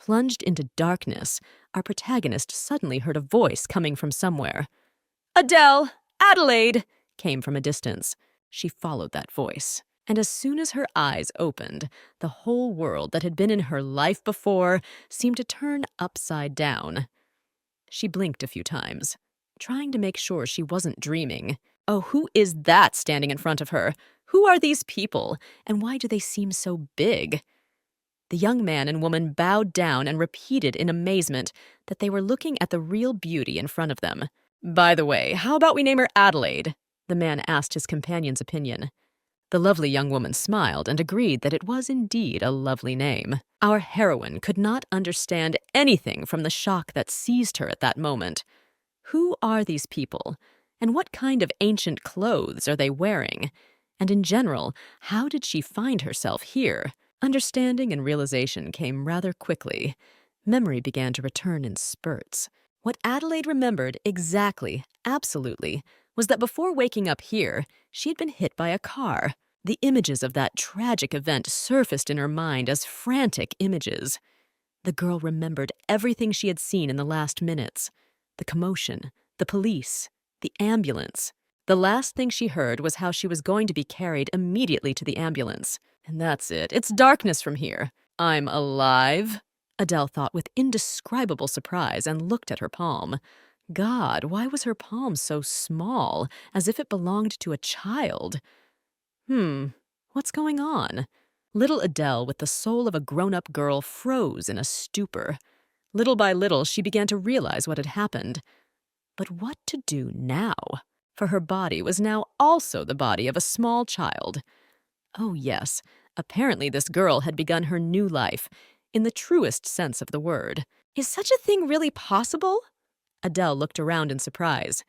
plunged into darkness, our protagonist suddenly heard a voice coming from somewhere. "Adele! Adelaide!" came from a distance. She followed that voice. And as soon as her eyes opened, the whole world that had been in her life before seemed to turn upside down. She blinked a few times, trying to make sure she wasn't dreaming. Oh, who is that standing in front of her? Who are these people, and why do they seem so big? The young man and woman bowed down and repeated in amazement that they were looking at the real beauty in front of them. "By the way, how about we name her Adelaide?" the man asked his companion's opinion. The lovely young woman smiled and agreed that it was indeed a lovely name. Our heroine could not understand anything from the shock that seized her at that moment. Who are these people? And what kind of ancient clothes are they wearing? And in general, how did she find herself here? Understanding and realization came rather quickly. Memory began to return in spurts. What Adelaide remembered exactly, absolutely, was that before waking up here, she had been hit by a car. The images of that tragic event surfaced in her mind as frantic images. The girl remembered everything she had seen in the last minutes. The commotion, the police, the ambulance. The last thing she heard was how she was going to be carried immediately to the ambulance. And that's it. It's darkness from here. I'm alive, Adele thought with indescribable surprise and looked at her palm. God, why was her palm so small, as if it belonged to a child? What's going on? Little Adele, with the soul of a grown-up girl, froze in a stupor. Little by little, she began to realize what had happened. But what to do now? For her body was now also the body of a small child. Oh yes, apparently this girl had begun her new life, in the truest sense of the word. Is such a thing really possible? Adele looked around in surprise.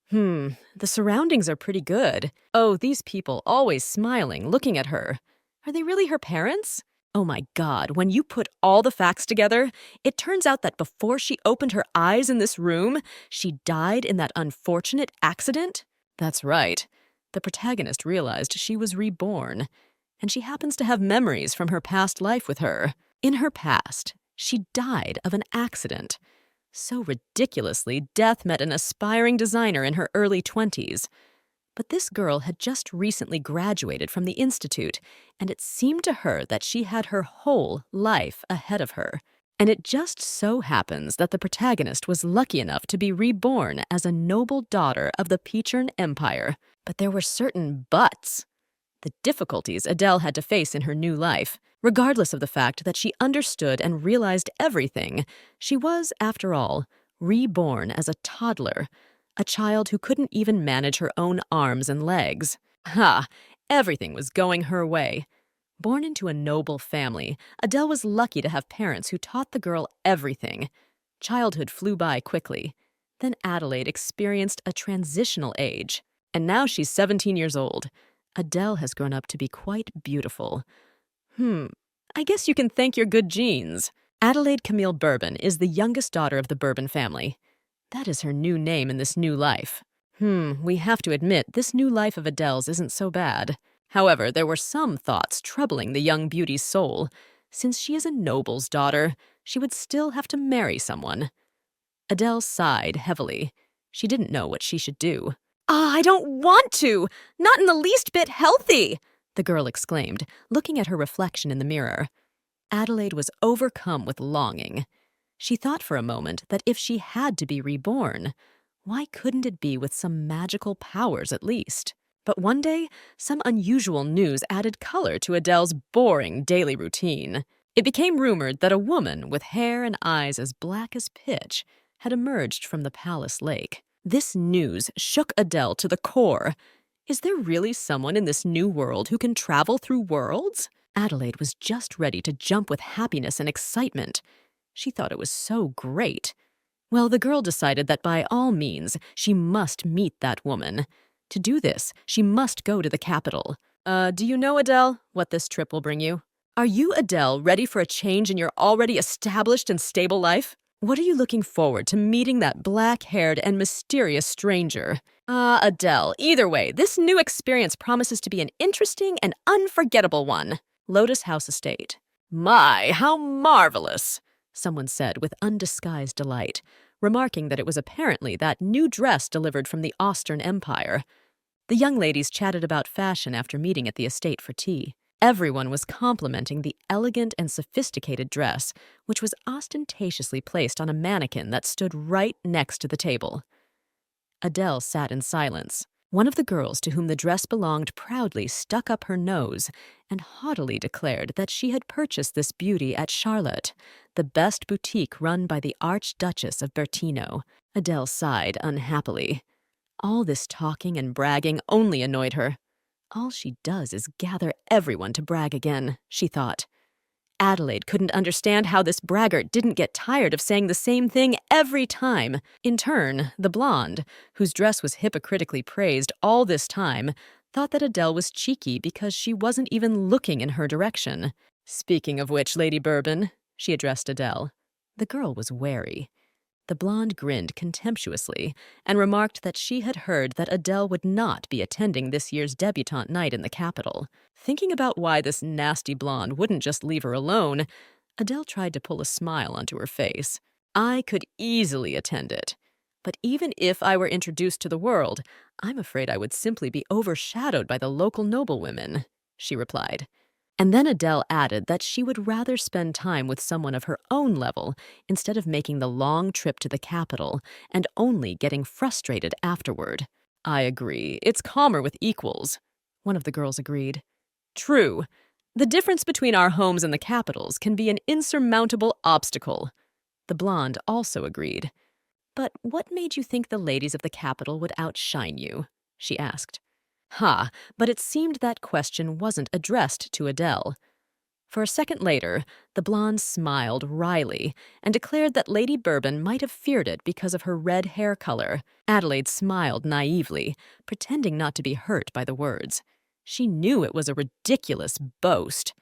The surroundings are pretty good. Oh, these people always smiling, looking at her. Are they really her parents? Oh my God, when you put all the facts together, it turns out that before she opened her eyes in this room, she died in that unfortunate accident? That's right. The protagonist realized she was reborn, and she happens to have memories from her past life with her. In her past, she died of an accident. So ridiculously, death met an aspiring designer in her early 20s. But this girl had just recently graduated from the institute, and it seemed to her that she had her whole life ahead of her. And it just so happens that the protagonist was lucky enough to be reborn as a noble daughter of the Peachern Empire. But there were certain buts. The difficulties Adele had to face in her new life. Regardless of the fact that she understood and realized everything, she was, after all, reborn as a toddler, a child who couldn't even manage her own arms and legs. Everything was going her way. Born into a noble family, Adele was lucky to have parents who taught the girl everything. Childhood flew by quickly. Then Adelaide experienced a transitional age, and now she's 17 years old. Adele has grown up to be quite beautiful. I guess you can thank your good genes. Adelaide Camille Bourbon is the youngest daughter of the Bourbon family. That is her new name in this new life. We have to admit, this new life of Adele's isn't so bad. However, there were some thoughts troubling the young beauty's soul. Since she is a noble's daughter, she would still have to marry someone. Adele sighed heavily. She didn't know what she should do. I don't want to! Not in the least bit healthy! The girl exclaimed, looking at her reflection in the mirror. Adelaide was overcome with longing. She thought for a moment that if she had to be reborn, why couldn't it be with some magical powers at least? But one day, some unusual news added color to Adele's boring daily routine. It became rumored that a woman with hair and eyes as black as pitch had emerged from the palace lake. This news shook Adele to the core. Is there really someone in this new world who can travel through worlds? Adelaide was just ready to jump with happiness and excitement. She thought it was so great. Well, the girl decided that by all means, she must meet that woman. To do this, she must go to the capital. Do you know, Adele, what this trip will bring you? Are you, Adele, ready for a change in your already established and stable life? What are you looking forward to meeting that black-haired and mysterious stranger? Adele, either way, this new experience promises to be an interesting and unforgettable one. Lotus House Estate. My, how marvelous! someone said with undisguised delight, remarking that it was apparently that new dress delivered from the Austrian Empire. The young ladies chatted about fashion after meeting at the estate for tea. Everyone was complimenting the elegant and sophisticated dress, which was ostentatiously placed on a mannequin that stood right next to the table. Adele sat in silence. One of the girls to whom the dress belonged proudly stuck up her nose and haughtily declared that she had purchased this beauty at Charlotte, the best boutique run by the Archduchess of Bertino. Adele sighed unhappily. All this talking and bragging only annoyed her. All she does is gather everyone to brag again, she thought. Adelaide couldn't understand how this braggart didn't get tired of saying the same thing every time. In turn, the blonde, whose dress was hypocritically praised all this time, thought that Adele was cheeky because she wasn't even looking in her direction. "Speaking of which, Lady Bourbon," she addressed Adele. The girl was wary. The blonde grinned contemptuously and remarked that she had heard that Adele would not be attending this year's debutante night in the capital. Thinking about why this nasty blonde wouldn't just leave her alone, Adele tried to pull a smile onto her face. "I could easily attend it. But even if I were introduced to the world, I'm afraid I would simply be overshadowed by the local noblewomen," she replied. And then Adele added that she would rather spend time with someone of her own level instead of making the long trip to the capital and only getting frustrated afterward. "I agree. It's calmer with equals," one of the girls agreed. "True. The difference between our homes and the capitals can be an insurmountable obstacle," the blonde also agreed. "But what made you think the ladies of the capital would outshine you?" she asked. But it seemed that question wasn't addressed to Adele. For a second later, the blonde smiled wryly and declared that Lady Bourbon might have feared it because of her red hair color. Adelaide smiled naively, pretending not to be hurt by the words. She knew it was a ridiculous boast.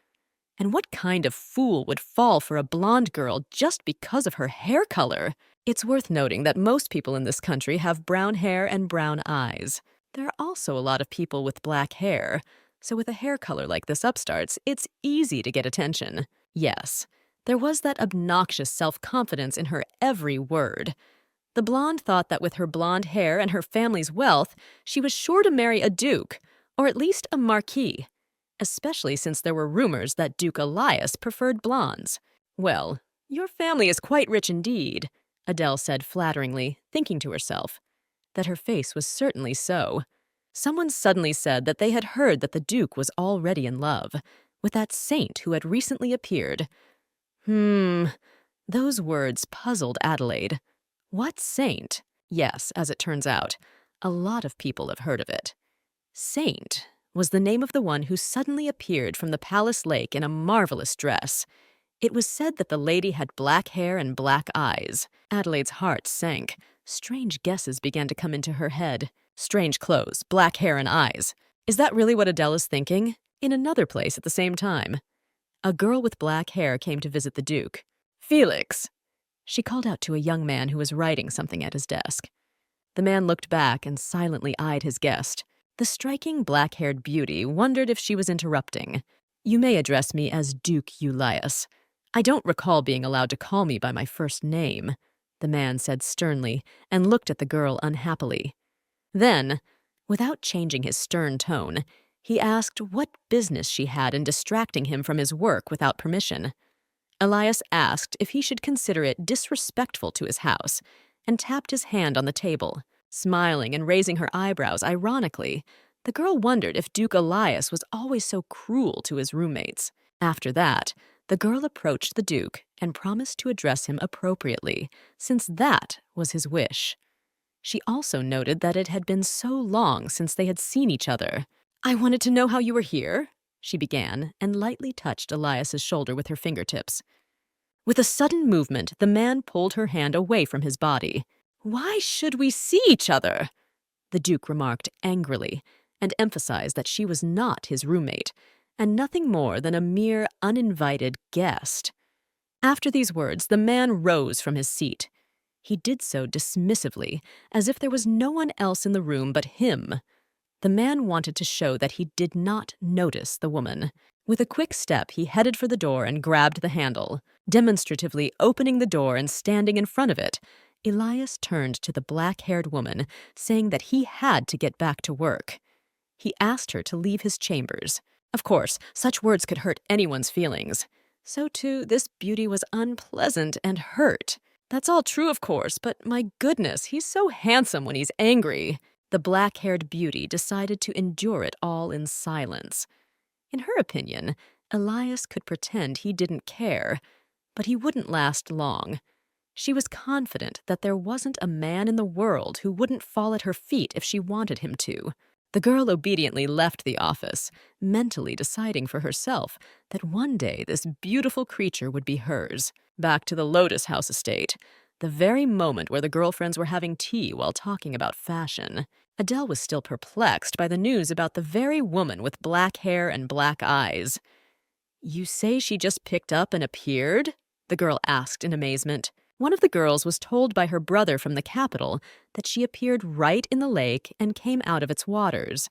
And what kind of fool would fall for a blonde girl just because of her hair color? It's worth noting that most people in this country have brown hair and brown eyes. There are also a lot of people with black hair, so with a hair color like this upstart's, it's easy to get attention. Yes, there was that obnoxious self-confidence in her every word. The blonde thought that with her blonde hair and her family's wealth, she was sure to marry a duke, or at least a marquis, especially since there were rumors that Duke Elias preferred blondes. "Well, your family is quite rich indeed," Adele said flatteringly, thinking to herself that her face was certainly so. Someone suddenly said that they had heard that the Duke was already in love with that saint who had recently appeared. Those words puzzled Adelaide. What saint? Yes, as it turns out, a lot of people have heard of it. Saint was the name of the one who suddenly appeared from the palace lake in a marvelous dress. It was said that the lady had black hair and black eyes. Adelaide's heart sank. Strange guesses began to come into her head. Strange clothes, black hair and eyes. Is that really what Adele is thinking? In another place at the same time, a girl with black hair came to visit the Duke. "Felix," she called out to a young man who was writing something at his desk. The man looked back and silently eyed his guest. The striking black-haired beauty wondered if she was interrupting. "You may address me as Duke Elias. I don't recall being allowed to call me by my first name," the man said sternly and looked at the girl unhappily. Then, without changing his stern tone, he asked what business she had in distracting him from his work without permission. Elias asked if he should consider it disrespectful to his house and tapped his hand on the table. Smiling and raising her eyebrows ironically, the girl wondered if Duke Elias was always so cruel to his roommates. After that, the girl approached the Duke and promised to address him appropriately, since that was his wish. She also noted that it had been so long since they had seen each other. "I wanted to know how you were here," she began, and lightly touched Elias's shoulder with her fingertips. With a sudden movement, the man pulled her hand away from his body. "Why should we see each other?" the Duke remarked angrily, and emphasized that she was not his roommate, and nothing more than a mere uninvited guest. After these words, the man rose from his seat. He did so dismissively, as if there was no one else in the room but him. The man wanted to show that he did not notice the woman. With a quick step, he headed for the door and grabbed the handle. Demonstratively opening the door and standing in front of it, Elias turned to the black-haired woman, saying that he had to get back to work. He asked her to leave his chambers. Of course, such words could hurt anyone's feelings. So too, this beauty was unpleasant and hurt. That's all true, of course, but my goodness, he's so handsome when he's angry. The black-haired beauty decided to endure it all in silence. In her opinion, Elias could pretend he didn't care, but he wouldn't last long. She was confident that there wasn't a man in the world who wouldn't fall at her feet if she wanted him to. The girl obediently left the office, mentally deciding for herself that one day this beautiful creature would be hers. Back to the Lotus House estate, the very moment where the girlfriends were having tea while talking about fashion. Adele was still perplexed by the news about the very woman with black hair and black eyes. "You say she just picked up and appeared?" the girl asked in amazement. One of the girls was told by her brother from the capital that she appeared right in the lake and came out of its waters.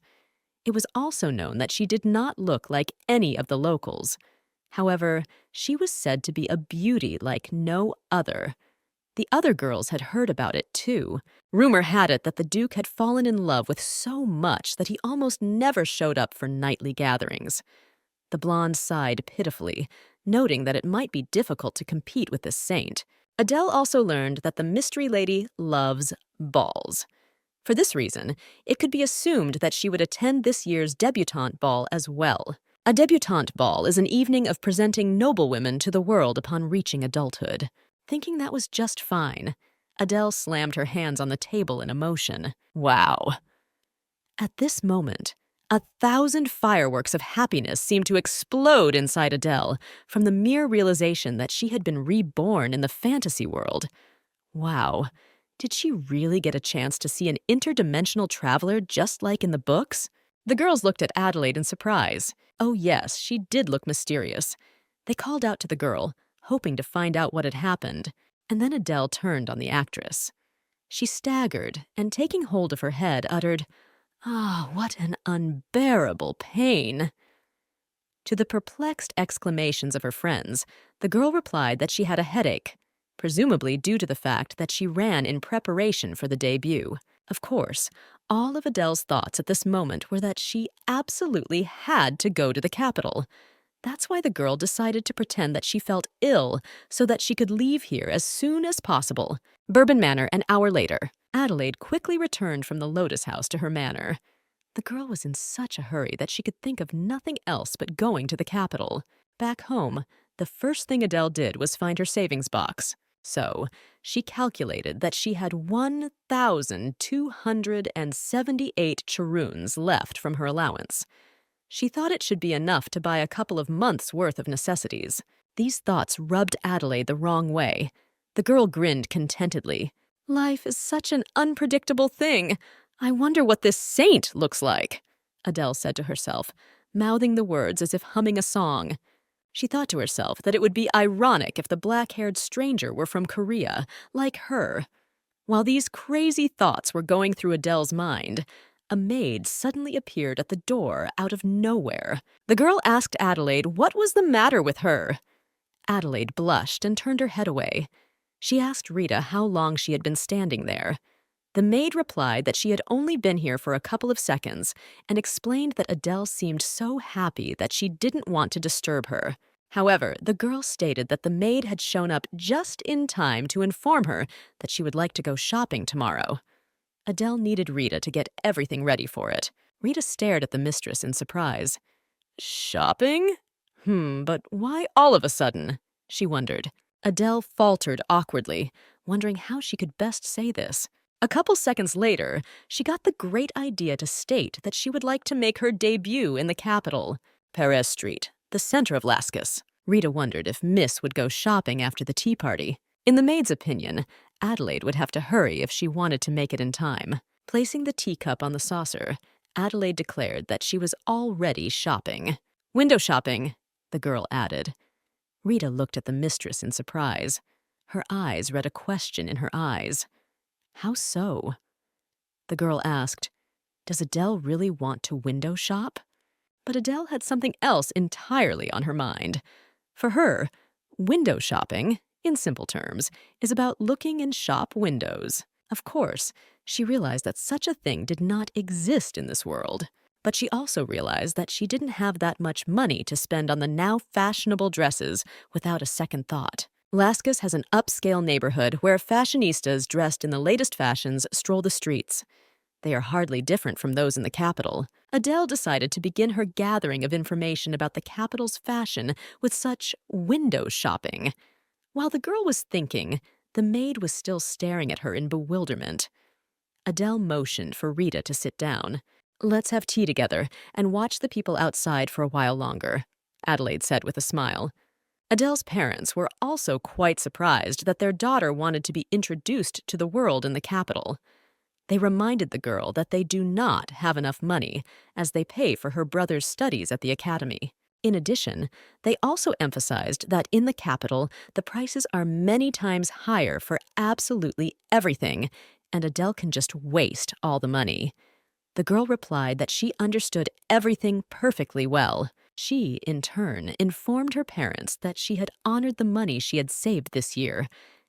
It was also known that she did not look like any of the locals. However, she was said to be a beauty like no other. The other girls had heard about it, too. Rumor had it that the Duke had fallen in love with so much that he almost never showed up for nightly gatherings. The blonde sighed pitifully, noting that it might be difficult to compete with this saint. Adele also learned that the mystery lady loves balls. For this reason, it could be assumed that she would attend this year's debutante ball as well. A debutante ball is an evening of presenting noblewomen to the world upon reaching adulthood. Thinking that was just fine, Adele slammed her hands on the table in emotion. Wow. At this moment, 1,000 fireworks of happiness seemed to explode inside Adele from the mere realization that she had been reborn in the fantasy world. Wow, did she really get a chance to see an interdimensional traveler just like in the books? The girls looked at Adelaide in surprise. Oh yes, she did look mysterious. They called out to the girl, hoping to find out what had happened, and then Adele turned on the actress. She staggered and, taking hold of her head, uttered, "Ah, what an unbearable pain." To the perplexed exclamations of her friends, the girl replied that she had a headache, presumably due to the fact that she ran in preparation for the debut. Of course, all of Adele's thoughts at this moment were that she absolutely had to go to the capital. That's why the girl decided to pretend that she felt ill so that she could leave here as soon as possible. Bourbon Manor, an hour later. Adelaide quickly returned from the Lotus House to her manor. The girl was in such a hurry that she could think of nothing else but going to the capital. Back home, the first thing Adele did was find her savings box. So, she calculated that she had 1,278 charoons left from her allowance. She thought it should be enough to buy a couple of months' worth of necessities. These thoughts rubbed Adelaide the wrong way. The girl grinned contentedly. "Life is such an unpredictable thing. I wonder what this saint looks like," Adele said to herself, mouthing the words as if humming a song. She thought to herself that it would be ironic if the black-haired stranger were from Korea, like her. While these crazy thoughts were going through Adele's mind, a maid suddenly appeared at the door out of nowhere. The girl asked Adelaide what was the matter with her. Adelaide blushed and turned her head away. She asked Rita how long she had been standing there. The maid replied that she had only been here for a couple of seconds and explained that Adele seemed so happy that she didn't want to disturb her. However, the girl stated that the maid had shown up just in time to inform her that she would like to go shopping tomorrow. Adele needed Rita to get everything ready for it. Rita stared at the mistress in surprise. "Shopping? But why all of a sudden?" she wondered. Adele faltered awkwardly, wondering how she could best say this. A couple seconds later, she got the great idea to state that she would like to make her debut in the capital. Perez Street, the center of Lascaux. Rita wondered if Miss would go shopping after the tea party. In the maid's opinion, Adelaide would have to hurry if she wanted to make it in time. Placing the teacup on the saucer, Adelaide declared that she was already shopping. "Window shopping," the girl added. Rita looked at the mistress in surprise. Her eyes read a question in her eyes. "How so?" The girl asked, Does Adele really want to window shop? But Adele had something else entirely on her mind. For her, window shopping, in simple terms, is about looking in shop windows. Of course, she realized that such a thing did not exist in this world. But she also realized that she didn't have that much money to spend on the now fashionable dresses without a second thought. Lascaux has an upscale neighborhood where fashionistas dressed in the latest fashions stroll the streets. They are hardly different from those in the capital. Adele decided to begin her gathering of information about the capital's fashion with such window shopping. While the girl was thinking, the maid was still staring at her in bewilderment. Adele motioned for Rita to sit down. "Let's have tea together and watch the people outside for a while longer," Adelaide said with a smile. Adele's parents were also quite surprised that their daughter wanted to be introduced to the world in the capital. They reminded the girl that they do not have enough money, as they pay for her brother's studies at the academy. In addition, they also emphasized that in the capital, the prices are many times higher for absolutely everything, and Adele can just waste all the money. The girl replied that she understood everything perfectly well. She, in turn, informed her parents that she had honored the money she had saved this year,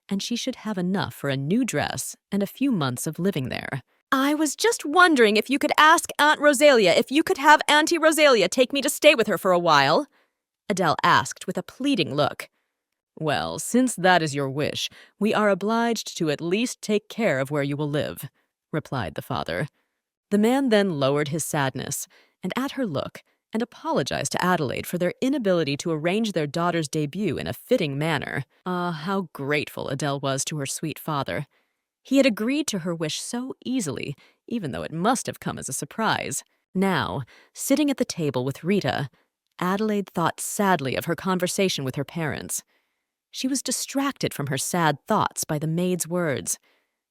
and she should have enough for a new dress and a few months of living there. "I was just wondering if you could ask Aunt Rosalia if you could have Auntie Rosalia take me to stay with her for a while," Adele asked with a pleading look. "Well, since that is your wish, we are obliged to at least take care of where you will live," replied the father. The man then lowered his sadness, and at her look, and apologized to Adelaide for their inability to arrange their daughter's debut in a fitting manner. Ah, how grateful Adele was to her sweet father. He had agreed to her wish so easily, even though it must have come as a surprise. Now, sitting at the table with Rita, Adelaide thought sadly of her conversation with her parents. She was distracted from her sad thoughts by the maid's words.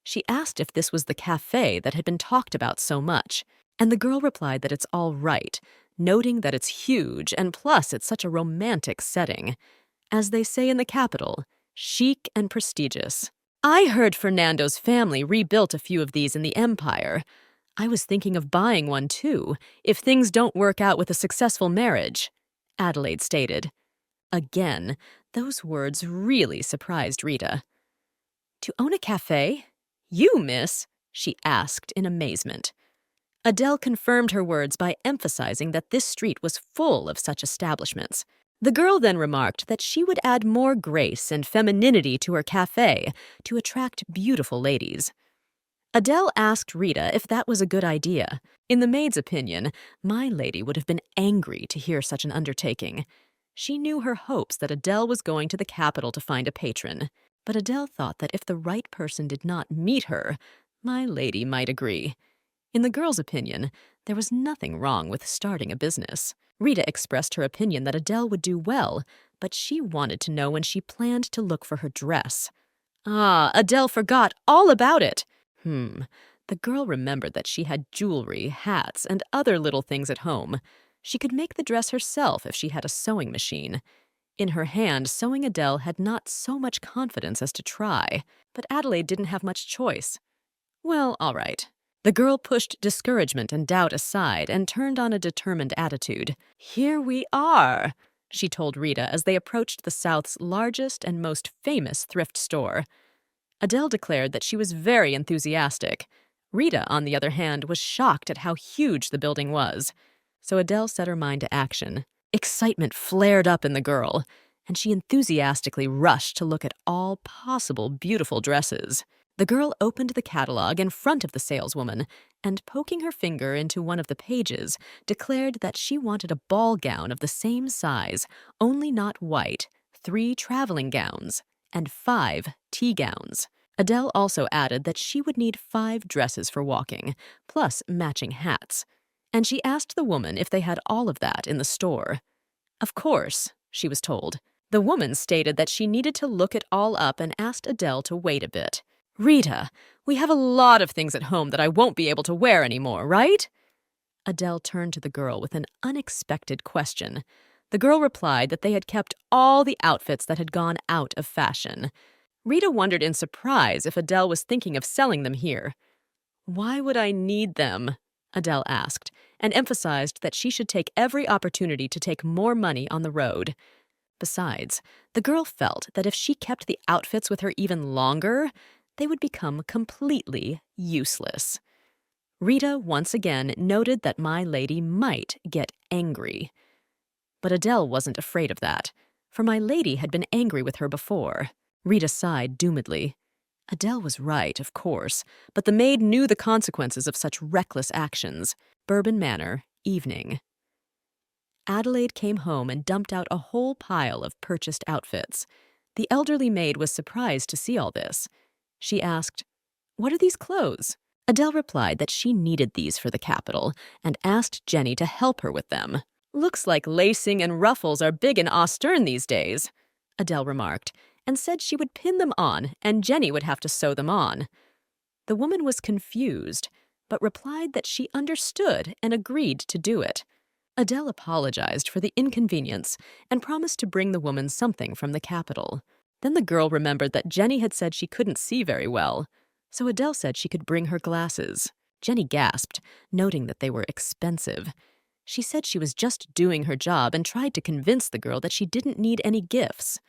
She asked if this was the cafe that had been talked about so much, and the girl replied that it's all right, noting that it's huge and plus it's such a romantic setting. As they say in the capital, chic and prestigious. "I heard Fernando's family rebuilt a few of these in the Empire. I was thinking of buying one too, if things don't work out with a successful marriage," Adelaide stated. Again, those words really surprised Rita. "To own a cafe? You, miss?" she asked in amazement. Adele confirmed her words by emphasizing that this street was full of such establishments. The girl then remarked that she would add more grace and femininity to her cafe to attract beautiful ladies. Adele asked Rita if that was a good idea. In the maid's opinion, my lady would have been angry to hear such an undertaking. She knew her hopes that Adele was going to the capital to find a patron, but Adele thought that if the right person did not meet her, my lady might agree. In the girl's opinion, there was nothing wrong with starting a business. Rita expressed her opinion that Adele would do well, but she wanted to know when she planned to look for her dress. Ah, Adele forgot all about it. The girl remembered that she had jewelry, hats, and other little things at home. She could make the dress herself if she had a sewing machine. In her hand, sewing Adele had not so much confidence as to try, but Adelaide didn't have much choice. Well, all right. The girl pushed discouragement and doubt aside and turned on a determined attitude. "Here we are," she told Rita as they approached the South's largest and most famous thrift store. Adele declared that she was very enthusiastic. Rita, on the other hand, was shocked at how huge the building was. So Adele set her mind to action. Excitement flared up in the girl, and she enthusiastically rushed to look at all possible beautiful dresses. The girl opened the catalog in front of the saleswoman and, poking her finger into one of the pages, declared that she wanted a ball gown of the same size, only not white, 3 traveling gowns, and 5 tea gowns. Adele also added that she would need 5 dresses for walking, plus matching hats. And she asked the woman if they had all of that in the store. Of course, she was told. The woman stated that she needed to look it all up and asked Adele to wait a bit. "Rita, we have a lot of things at home that I won't be able to wear anymore, right?" Adele turned to the girl with an unexpected question. The girl replied that they had kept all the outfits that had gone out of fashion. Rita wondered in surprise if Adele was thinking of selling them here. "Why would I need them?" Adele asked, and emphasized that she should take every opportunity to take more money on the road. Besides, the girl felt that if she kept the outfits with her even longer, they would become completely useless. Rita once again noted that my lady might get angry. But Adele wasn't afraid of that, for my lady had been angry with her before. Rita sighed doomedly. Adele was right, of course, but the maid knew the consequences of such reckless actions. Bourbon Manor, evening. Adelaide came home and dumped out a whole pile of purchased outfits. The elderly maid was surprised to see all this. She asked, "What are these clothes?" Adele replied that she needed these for the capital and asked Jenny to help her with them. "Looks like lacing and ruffles are big in Ostern these days," Adele remarked, and said she would pin them on and Jenny would have to sew them on. The woman was confused, but replied that she understood and agreed to do it. Adele apologized for the inconvenience and promised to bring the woman something from the capital. Then the girl remembered that Jenny had said she couldn't see very well, so Adele said she could bring her glasses. Jenny gasped, noting that they were expensive. She said she was just doing her job and tried to convince the girl that she didn't need any gifts.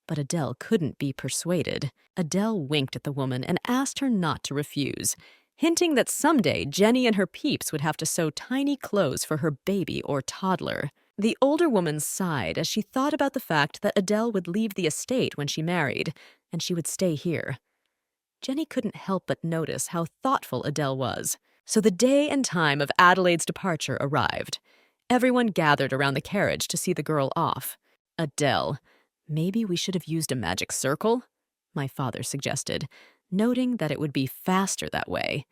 But Adele couldn't be persuaded. Adele winked at the woman and asked her not to refuse, hinting that someday Jenny and her peeps would have to sew tiny clothes for her baby or toddler. The older woman sighed as she thought about the fact that Adele would leave the estate when she married, and she would stay here. Jenny couldn't help but notice how thoughtful Adele was. So the day and time of Adelaide's departure arrived. Everyone gathered around the carriage to see the girl off. Adele, maybe we should have used a magic circle? My father suggested, noting that it would be faster that way.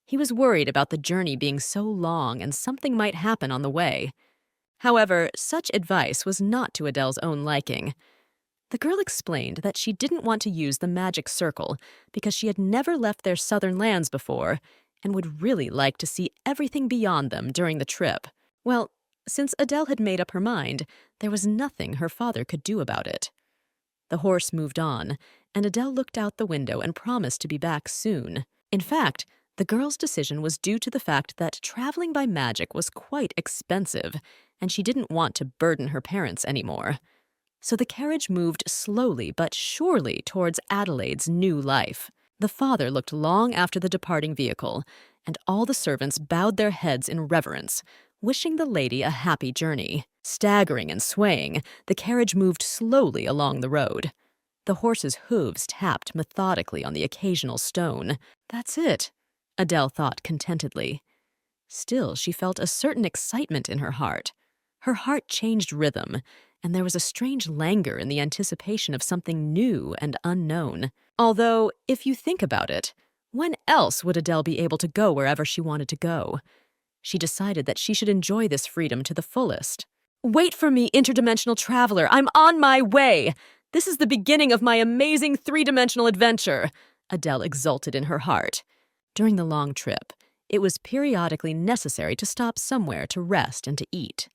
He was worried about the journey being so long and something might happen on the way. However, such advice was not to Adele's own liking. The girl explained that she didn't want to use the magic circle because she had never left their southern lands before and would really like to see everything beyond them during the trip. Well, since Adele had made up her mind, there was nothing her father could do about it. The horse moved on, and Adele looked out the window and promised to be back soon. In fact, the girl's decision was due to the fact that traveling by magic was quite expensive, and she didn't want to burden her parents anymore. So the carriage moved slowly but surely towards Adelaide's new life. The father looked long after the departing vehicle, and all the servants bowed their heads in reverence, wishing the lady a happy journey. Staggering and swaying, the carriage moved slowly along the road. The horse's hooves tapped methodically on the occasional stone. That's it, Adele thought contentedly. Still, she felt a certain excitement in her heart. Her heart changed rhythm, and there was a strange languor in the anticipation of something new and unknown. Although, if you think about it, when else would Adele be able to go wherever she wanted to go? She decided that she should enjoy this freedom to the fullest. "Wait for me, interdimensional traveler! I'm on my way! This is the beginning of my amazing three-dimensional adventure!" Adele exulted in her heart. During the long trip, it was periodically necessary to stop somewhere to rest and to eat.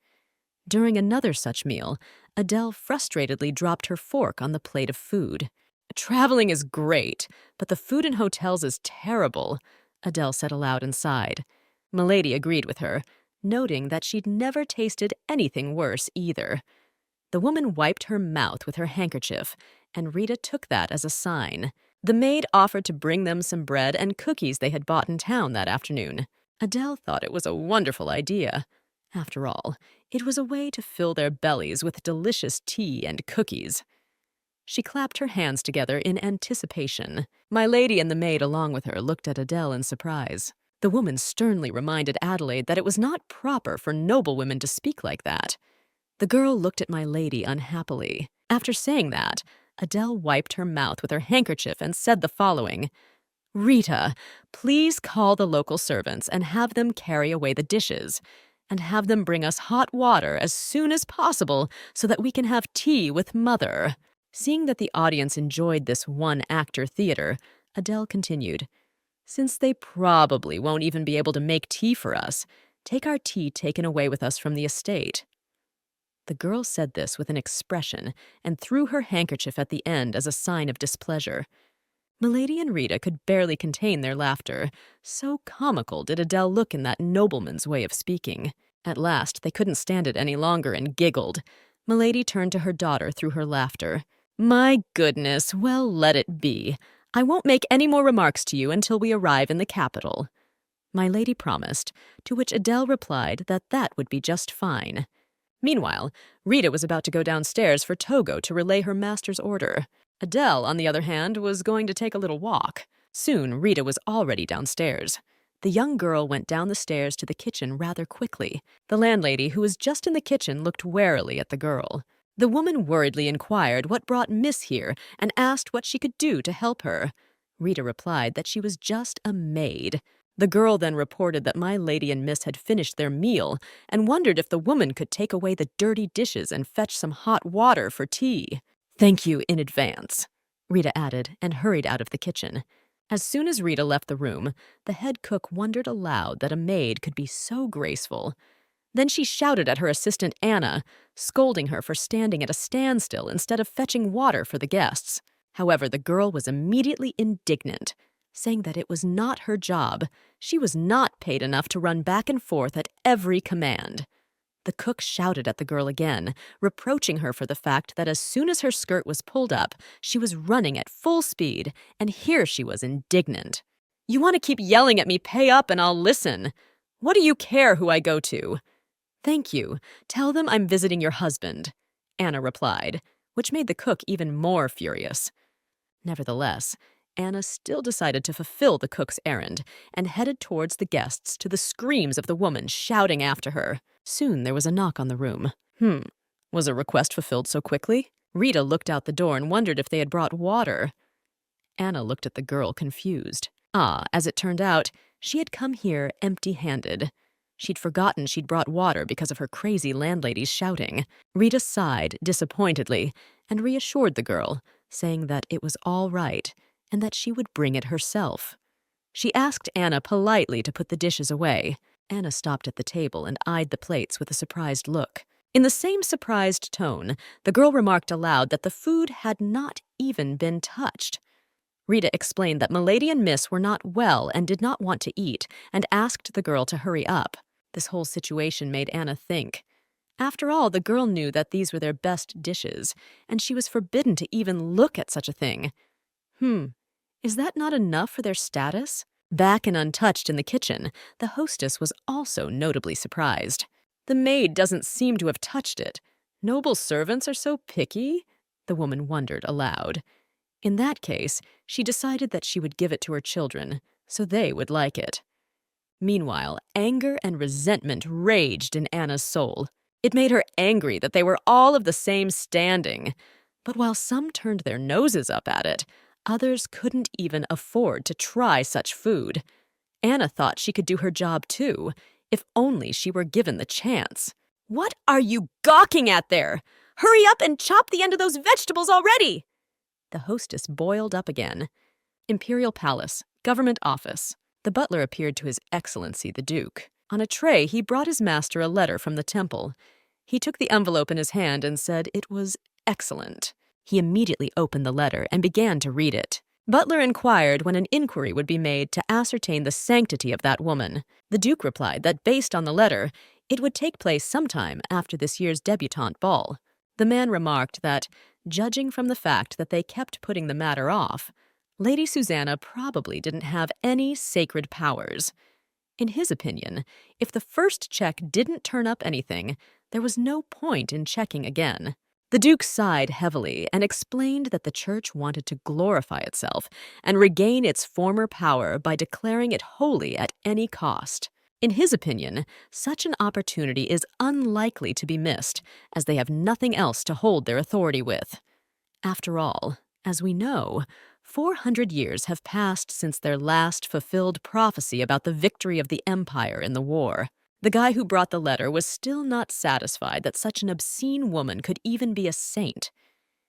During another such meal, Adele frustratedly dropped her fork on the plate of food. "Traveling is great, but the food in hotels is terrible," Adele said aloud and sighed. Milady agreed with her, noting that she'd never tasted anything worse either. The woman wiped her mouth with her handkerchief, and Rita took that as a sign. The maid offered to bring them some bread and cookies they had bought in town that afternoon. Adele thought it was a wonderful idea. After all, it was a way to fill their bellies with delicious tea and cookies. She clapped her hands together in anticipation. My lady and the maid along with her looked at Adele in surprise. The woman sternly reminded Adelaide that it was not proper for noblewomen to speak like that. The girl looked at my lady unhappily. After saying that, Adele wiped her mouth with her handkerchief and said the following: "Rita, please call the local servants and have them carry away the dishes, and have them bring us hot water as soon as possible so that we can have tea with Mother." Seeing that the audience enjoyed this one-actor theater, Adele continued, "Since they probably won't even be able to make tea for us, take our tea taken away with us from the estate." The girl said this with an expression and threw her handkerchief at the end as a sign of displeasure. Milady and Rita could barely contain their laughter. So comical did Adele look in that nobleman's way of speaking. At last, they couldn't stand it any longer and giggled. Milady turned to her daughter through her laughter. "My goodness, well, let it be. I won't make any more remarks to you until we arrive in the capital." My lady promised, to which Adele replied that that would be just fine. Meanwhile, Rita was about to go downstairs for Togo to relay her master's order. Adele, on the other hand, was going to take a little walk. Soon, Rita was already downstairs. The young girl went down the stairs to the kitchen rather quickly. The landlady, who was just in the kitchen, looked warily at the girl. The woman worriedly inquired what brought Miss here and asked what she could do to help her. Rita replied that she was just a maid. The girl then reported that my lady and Miss had finished their meal and wondered if the woman could take away the dirty dishes and fetch some hot water for tea. "Thank you in advance," Rita added and hurried out of the kitchen. As soon as Rita left the room, the head cook wondered aloud that a maid could be so graceful. Then she shouted at her assistant Anna, scolding her for standing at a standstill instead of fetching water for the guests. However, the girl was immediately indignant, saying that it was not her job. She was not paid enough to run back and forth at every command. The cook shouted at the girl again, reproaching her for the fact that as soon as her skirt was pulled up, she was running at full speed, and here she was indignant. "You want to keep yelling at me, pay up and I'll listen. What do you care who I go to?" "Thank you. Tell them I'm visiting your husband," Anna replied, which made the cook even more furious. Nevertheless, Anna still decided to fulfill the cook's errand and headed towards the guests to the screams of the woman shouting after her. Soon there was a knock on the room. Was a request fulfilled so quickly? Rita looked out the door and wondered if they had brought water. Anna looked at the girl, confused. As it turned out, she had come here empty-handed. She'd forgotten she'd brought water because of her crazy landlady's shouting. Rita sighed disappointedly and reassured the girl, saying that it was all right and that she would bring it herself. She asked Anna politely to put the dishes away. Anna stopped at the table and eyed the plates with a surprised look. In the same surprised tone, the girl remarked aloud that the food had not even been touched. Rita explained that Milady and Miss were not well and did not want to eat, and asked the girl to hurry up. This whole situation made Anna think. After all, the girl knew that these were their best dishes, and she was forbidden to even look at such a thing. Is that not enough for their status? Back and untouched in the kitchen, the hostess was also notably surprised. "The maid doesn't seem to have touched it. Noble servants are so picky?" the woman wondered aloud. In that case, she decided that she would give it to her children, so they would like it. Meanwhile, anger and resentment raged in Anna's soul. It made her angry that they were all of the same standing. But while some turned their noses up at it, others couldn't even afford to try such food. Anna thought she could do her job too, if only she were given the chance. "What are you gawking at there? Hurry up and chop the end of those vegetables already!" The hostess boiled up again. Imperial Palace, Government Office. The butler appeared to His Excellency the Duke. On a tray, he brought his master a letter from the temple. He took the envelope in his hand and said it was excellent. He immediately opened the letter and began to read it. Butler inquired when an inquiry would be made to ascertain the sanctity of that woman. The Duke replied that based on the letter, it would take place sometime after this year's debutante ball. The man remarked that, judging from the fact that they kept putting the matter off, Lady Susanna probably didn't have any sacred powers. In his opinion, if the first check didn't turn up anything, there was no point in checking again. The Duke sighed heavily and explained that the church wanted to glorify itself and regain its former power by declaring it holy at any cost. In his opinion, such an opportunity is unlikely to be missed, as they have nothing else to hold their authority with. After all, as we know, 400 years have passed since their last fulfilled prophecy about the victory of the Empire in the war. The guy who brought the letter was still not satisfied that such an obscene woman could even be a saint.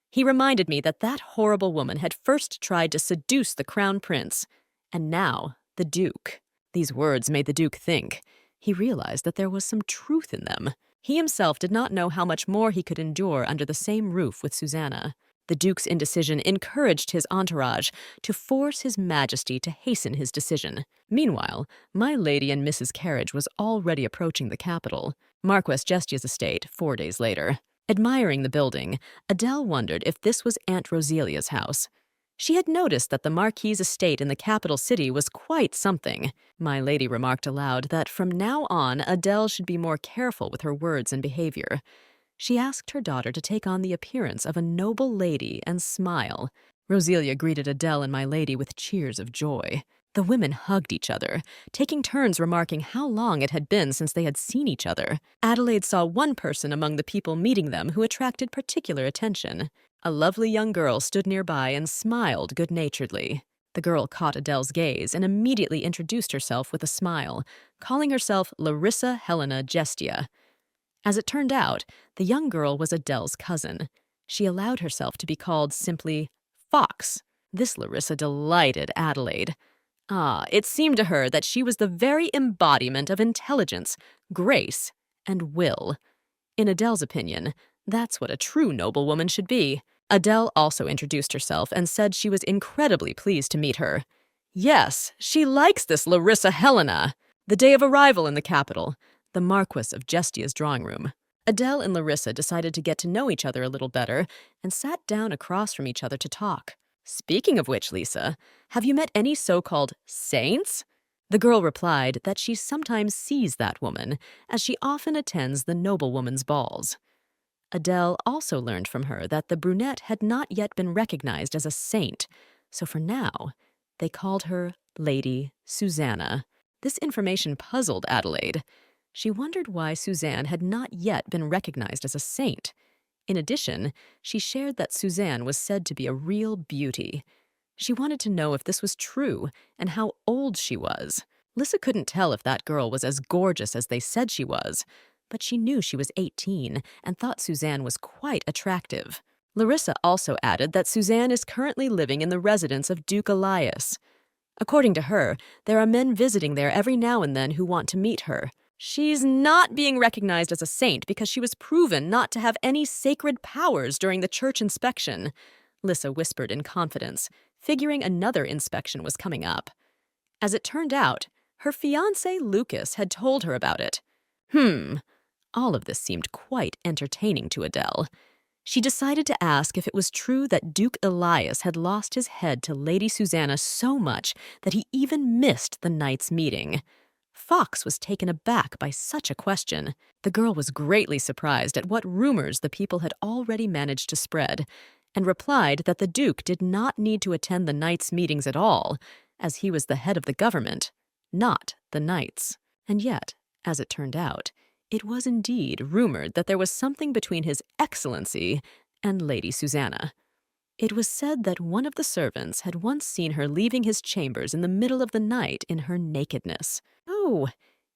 He reminded me that that horrible woman had first tried to seduce the crown prince, and now the Duke. These words made the Duke think. He realized that there was some truth in them. He himself did not know how much more he could endure under the same roof with Susanna. The Duke's indecision encouraged his entourage to force His Majesty to hasten his decision. Meanwhile, my lady and Mrs. Carriage was already approaching the capital, Marquess Gestia's estate, 4 days later. Admiring the building, Adele wondered if this was Aunt Roselia's house. She had noticed that the Marquis's estate in the capital city was quite something. My lady remarked aloud that from now on Adele should be more careful with her words and behavior. She asked her daughter to take on the appearance of a noble lady and smile. Roselia greeted Adele and my lady with cheers of joy. The women hugged each other, taking turns remarking how long it had been since they had seen each other. Adelaide saw one person among the people meeting them who attracted particular attention. A lovely young girl stood nearby and smiled good-naturedly. The girl caught Adele's gaze and immediately introduced herself with a smile, calling herself Larissa Helena Gestia. As it turned out, the young girl was Adele's cousin. She allowed herself to be called simply Fox. This Larissa delighted Adelaide. It seemed to her that she was the very embodiment of intelligence, grace, and will. In Adele's opinion, that's what a true noblewoman should be. Adele also introduced herself and said she was incredibly pleased to meet her. Yes, she likes this Larissa Helena. The day of arrival in the capital, the Marquess of Gestia's drawing room. Adele and Larissa decided to get to know each other a little better and sat down across from each other to talk. Speaking of which, Lisa, have you met any so-called saints? The girl replied that she sometimes sees that woman, as she often attends the noblewoman's balls. Adele also learned from her that the brunette had not yet been recognized as a saint, so for now, they called her Lady Susanna. This information puzzled Adelaide. She wondered why Suzanne had not yet been recognized as a saint. In addition, she shared that Suzanne was said to be a real beauty. She wanted to know if this was true and how old she was. Lissa couldn't tell if that girl was as gorgeous as they said she was, but she knew she was 18 and thought Suzanne was quite attractive. Larissa also added that Suzanne is currently living in the residence of Duke Elias. According to her, there are men visiting there every now and then who want to meet her. She's not being recognized as a saint because she was proven not to have any sacred powers during the church inspection, Lissa whispered in confidence, figuring another inspection was coming up. As it turned out, her fiancé Lucas had told her about it. All of this seemed quite entertaining to Adele. She decided to ask if it was true that Duke Elias had lost his head to Lady Susanna so much that he even missed the night's meeting. Fox was taken aback by such a question. The girl was greatly surprised at what rumors the people had already managed to spread, and replied that the Duke did not need to attend the Knights' meetings at all, as he was the head of the government, not the Knights. And yet, as it turned out, it was indeed rumored that there was something between His Excellency and Lady Susanna. It was said that one of the servants had once seen her leaving his chambers in the middle of the night in her nakedness. Oh,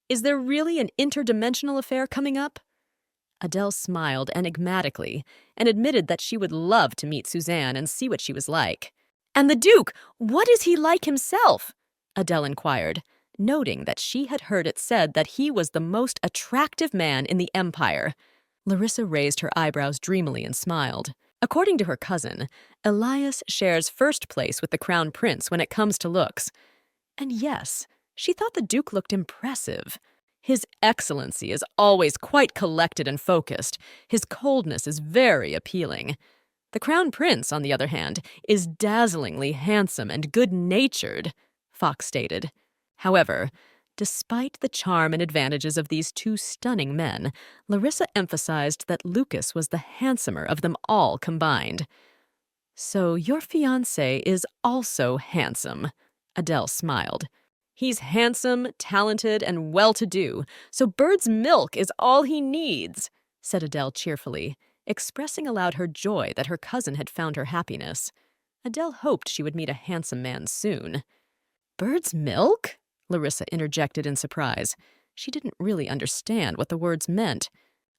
is there really an interdimensional affair coming up? Adele smiled enigmatically and admitted that she would love to meet Suzanne and see what she was like. And the Duke, what is he like himself? Adele inquired, noting that she had heard it said that he was the most attractive man in the empire. Larissa raised her eyebrows dreamily and smiled. According to her cousin, Elias shares first place with the Crown Prince when it comes to looks. And yes, she thought the Duke looked impressive. His Excellency is always quite collected and focused. His coldness is very appealing. The Crown Prince, on the other hand, is dazzlingly handsome and good-natured, Fox stated. However, despite the charm and advantages of these two stunning men, Larissa emphasized that Lucas was the handsomer of them all combined. So your fiancé is also handsome, Adele smiled. He's handsome, talented, and well-to-do, so bird's milk is all he needs, said Adele cheerfully, expressing aloud her joy that her cousin had found her happiness. Adele hoped she would meet a handsome man soon. Bird's milk? Larissa interjected in surprise. She didn't really understand what the words meant.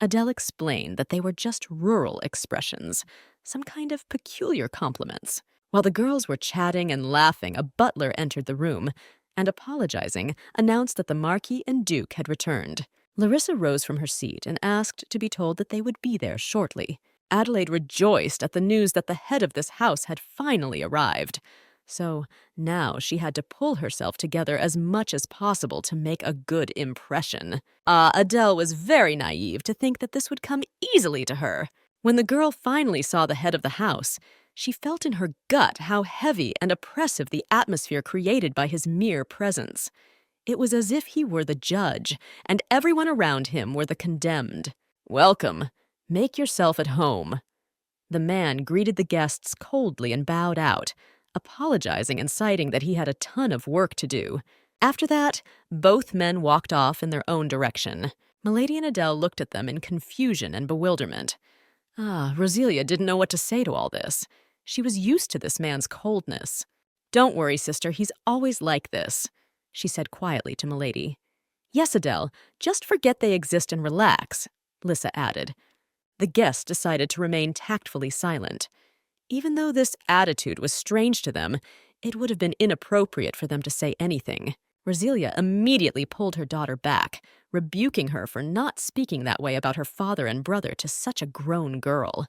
Adele explained that they were just rural expressions, some kind of peculiar compliments. While the girls were chatting and laughing, a butler entered the room and, apologizing, announced that the Marquis and Duke had returned. Larissa rose from her seat and asked to be told that they would be there shortly. Adelaide rejoiced at the news that the head of this house had finally arrived. So now she had to pull herself together as much as possible to make a good impression. Adele was very naive to think that this would come easily to her. When the girl finally saw the head of the house, she felt in her gut how heavy and oppressive the atmosphere created by his mere presence. It was as if he were the judge, and everyone around him were the condemned. "Welcome. Make yourself at home." The man greeted the guests coldly and bowed out, apologizing and citing that he had a ton of work to do. After that, both men walked off in their own direction. Milady and Adele looked at them in confusion and bewilderment. Roselia didn't know what to say to all this. She was used to this man's coldness. "Don't worry, sister, he's always like this," she said quietly to Milady. "Yes, Adele, just forget they exist and relax," Lissa added. The guests decided to remain tactfully silent. Even though this attitude was strange to them, it would have been inappropriate for them to say anything. Roselia immediately pulled her daughter back, rebuking her for not speaking that way about her father and brother to such a grown girl.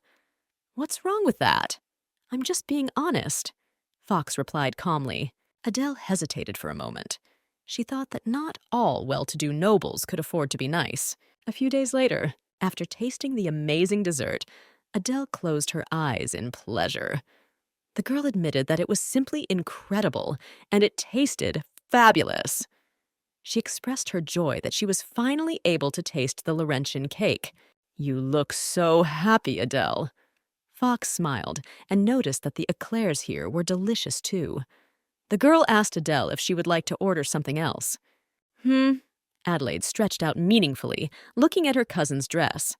"What's wrong with that? I'm just being honest," Fox replied calmly. Adele hesitated for a moment. She thought that not all well-to-do nobles could afford to be nice. A few days later, after tasting the amazing dessert, Adele closed her eyes in pleasure. The girl admitted that it was simply incredible, and it tasted fabulous. She expressed her joy that she was finally able to taste the Laurentian cake. "You look so happy, Adele." Fox smiled and noticed that the eclairs here were delicious too. The girl asked Adele if she would like to order something else. Adelaide stretched out meaningfully, looking at her cousin's dress.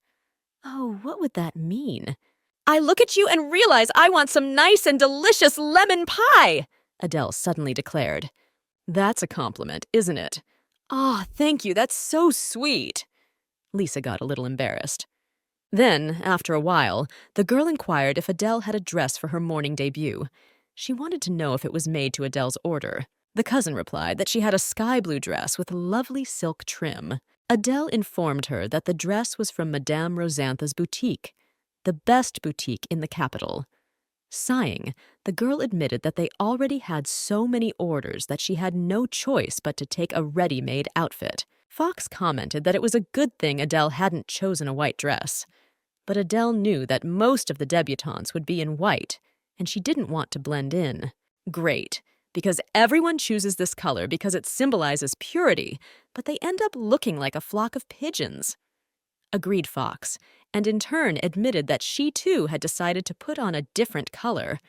"Oh, what would that mean?" "I look at you and realize I want some nice and delicious lemon pie," Adele suddenly declared. "That's a compliment, isn't it?" Thank you, that's so sweet." Lisa got a little embarrassed. Then, after a while, the girl inquired if Adele had a dress for her morning debut. She wanted to know if it was made to Adele's order. The cousin replied that she had a sky-blue dress with lovely silk trim. Adele informed her that the dress was from Madame Rosantha's boutique, the best boutique in the capital. Sighing, the girl admitted that they already had so many orders that she had no choice but to take a ready-made outfit. Fox commented that it was a good thing Adele hadn't chosen a white dress. But Adele knew that most of the debutantes would be in white, and she didn't want to blend in. Great, because everyone chooses this color because it symbolizes purity, but they end up looking like a flock of pigeons. Agreed Fox, and in turn admitted that she too had decided to put on a different color.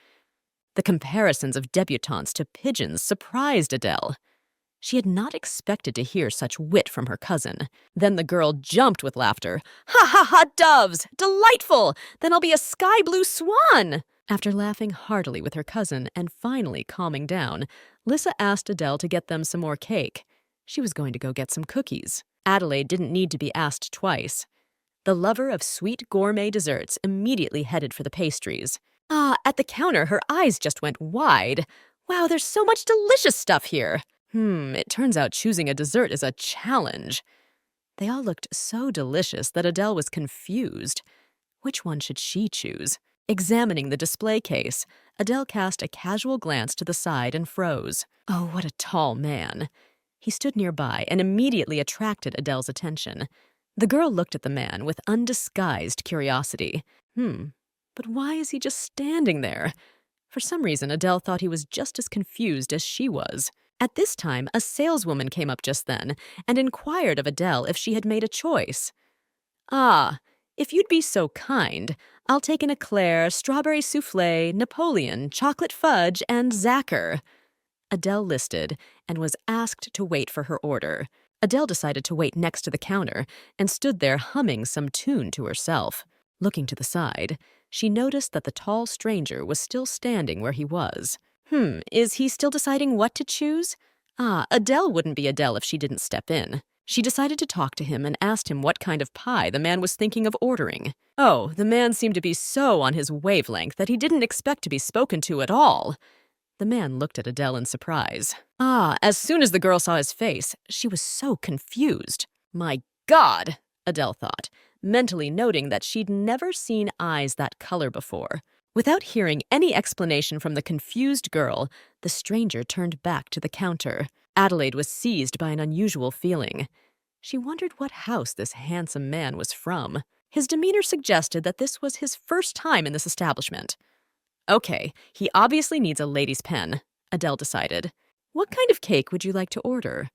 The comparisons of debutantes to pigeons surprised Adele. She had not expected to hear such wit from her cousin. Then the girl jumped with laughter. "Ha ha ha, doves! Delightful! Then I'll be a sky-blue swan!" After laughing heartily with her cousin and finally calming down, Lissa asked Adele to get them some more cake. She was going to go get some cookies. Adelaide didn't need to be asked twice. The lover of sweet gourmet desserts immediately headed for the pastries. At the counter, her eyes just went wide. "Wow, there's so much delicious stuff here." It turns out choosing a dessert is a challenge. They all looked so delicious that Adele was confused. Which one should she choose? Examining the display case, Adele cast a casual glance to the side and froze. Oh, what a tall man. He stood nearby and immediately attracted Adele's attention. The girl looked at the man with undisguised curiosity. But why is he just standing there? For some reason, Adele thought he was just as confused as she was. At this time, a saleswoman came up just then and inquired of Adele if she had made a choice. If you'd be so kind, I'll take an eclair, strawberry soufflé, Napoleon, chocolate fudge, and Zacher. Adele listed and was asked to wait for her order. Adele decided to wait next to the counter and stood there humming some tune to herself. Looking to the side, she noticed that the tall stranger was still standing where he was. Is he still deciding what to choose? Adele wouldn't be Adele if she didn't step in. She decided to talk to him and asked him what kind of pie the man was thinking of ordering. The man seemed to be so on his wavelength that he didn't expect to be spoken to at all. The man looked at Adele in surprise. As soon as the girl saw his face, she was so confused. My God, Adele thought. mentally noting that she'd never seen eyes that color before. Without hearing any explanation from the confused girl, the stranger turned back to the counter. Adelaide was seized by an unusual feeling. She wondered what house this handsome man was from. His demeanor suggested that this was his first time in this establishment. Okay, he obviously needs a lady's pen, Adele decided. What kind of cake would you like to order?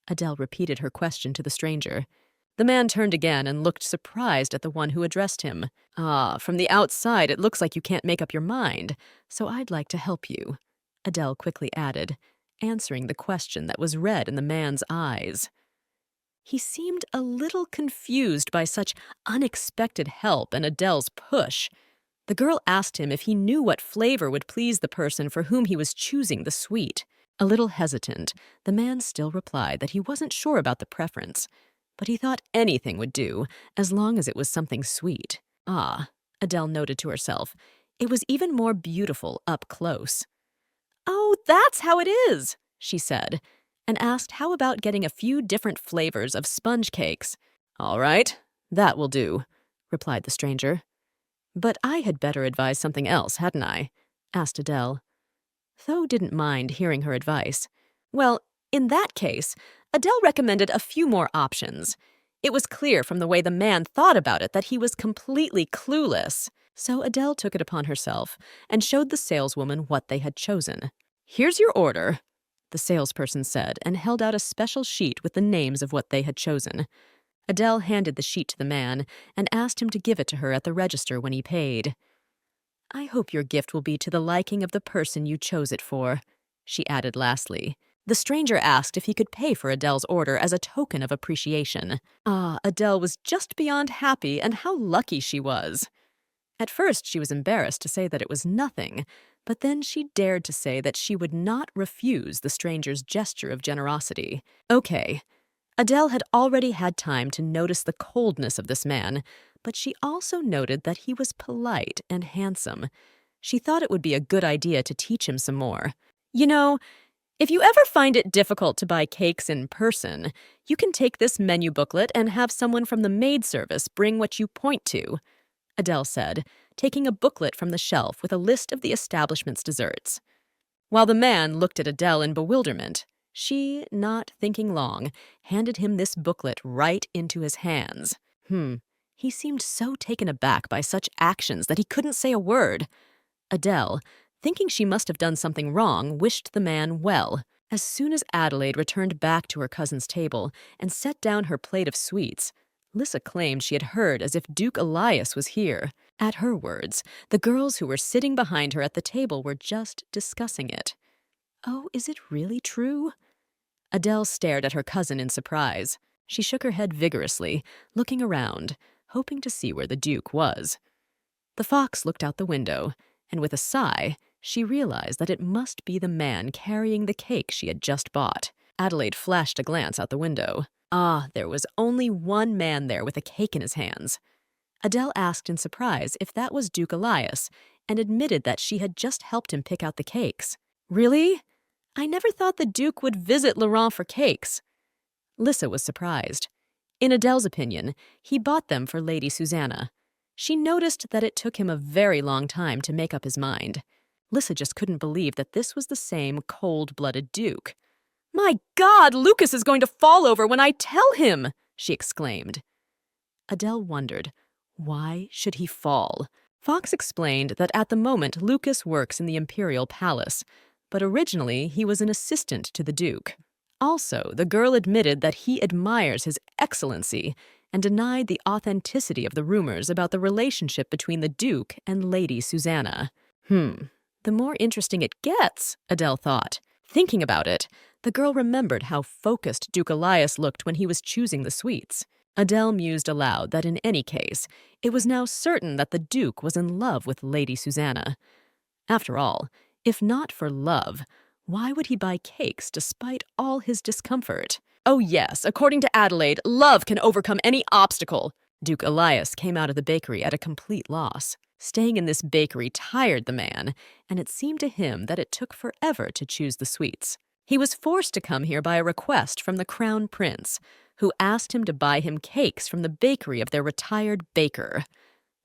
Adele repeated her question to the stranger. The man turned again and looked surprised at the one who addressed him. From the outside it looks like you can't make up your mind, so I'd like to help you, Adele quickly added, answering the question that was read in the man's eyes. He seemed a little confused by such unexpected help and Adele's push. The girl asked him if he knew what flavor would please the person for whom he was choosing the sweet. A little hesitant, the man still replied that he wasn't sure about the preference, but he thought anything would do, as long as it was something sweet. Adele noted to herself, it was even more beautiful up close. Oh, that's how it is, she said, and asked how about getting a few different flavors of sponge cakes. All right, that will do, replied the stranger. But I had better advise something else, hadn't I? Asked Adele. Tho didn't mind hearing her advice. Well, in that case, Adele recommended a few more options. It was clear from the way the man thought about it that he was completely clueless. So Adele took it upon herself and showed the saleswoman what they had chosen. Here's your order, the salesperson said, and held out a special sheet with the names of what they had chosen. Adele handed the sheet to the man and asked him to give it to her at the register when he paid. I hope your gift will be to the liking of the person you chose it for, she added lastly. The stranger asked if he could pay for Adele's order as a token of appreciation. Adele was just beyond happy, and how lucky she was. At first she was embarrassed to say that it was nothing, but then she dared to say that she would not refuse the stranger's gesture of generosity. Okay. Adele had already had time to notice the coldness of this man, but she also noted that he was polite and handsome. She thought it would be a good idea to teach him some more. You know, if you ever find it difficult to buy cakes in person, you can take this menu booklet and have someone from the maid service bring what you point to, Adele said, taking a booklet from the shelf with a list of the establishment's desserts. While the man looked at Adele in bewilderment, she, not thinking long, handed him this booklet right into his hands. He seemed so taken aback by such actions that he couldn't say a word. Adele, thinking she must have done something wrong, wished the man well. As soon as Adelaide returned back to her cousin's table and set down her plate of sweets, Lissa claimed she had heard as if Duke Elias was here. At her words, the girls who were sitting behind her at the table were just discussing it. Oh, is it really true? Adele stared at her cousin in surprise. She shook her head vigorously, looking around, hoping to see where the Duke was. The fox looked out the window, and with a sigh, she realized that it must be the man carrying the cake she had just bought. Adelaide flashed a glance out the window. There was only one man there with a cake in his hands. Adele asked in surprise if that was Duke Elias, and admitted that she had just helped him pick out the cakes. Really? I never thought the Duke would visit Laurent for cakes. Lissa was surprised. In Adele's opinion, he bought them for Lady Susanna. She noticed that it took him a very long time to make up his mind. Lissa just couldn't believe that this was the same cold-blooded Duke. My God, Lucas is going to fall over when I tell him, she exclaimed. Adele wondered, why should he fall? Fox explained that at the moment Lucas works in the Imperial Palace, but originally he was an assistant to the Duke. Also, the girl admitted that he admires his excellency and denied the authenticity of the rumors about the relationship between the Duke and Lady Susanna. The more interesting it gets, Adele thought. Thinking about it, the girl remembered how focused Duke Elias looked when he was choosing the sweets. Adele mused aloud that in any case, it was now certain that the Duke was in love with Lady Susanna. After all, if not for love, why would he buy cakes despite all his discomfort? Oh yes, according to Adelaide, love can overcome any obstacle. Duke Elias came out of the bakery at a complete loss. Staying in this bakery tired the man, and it seemed to him that it took forever to choose the sweets. He was forced to come here by a request from the Crown Prince, who asked him to buy him cakes from the bakery of their retired baker.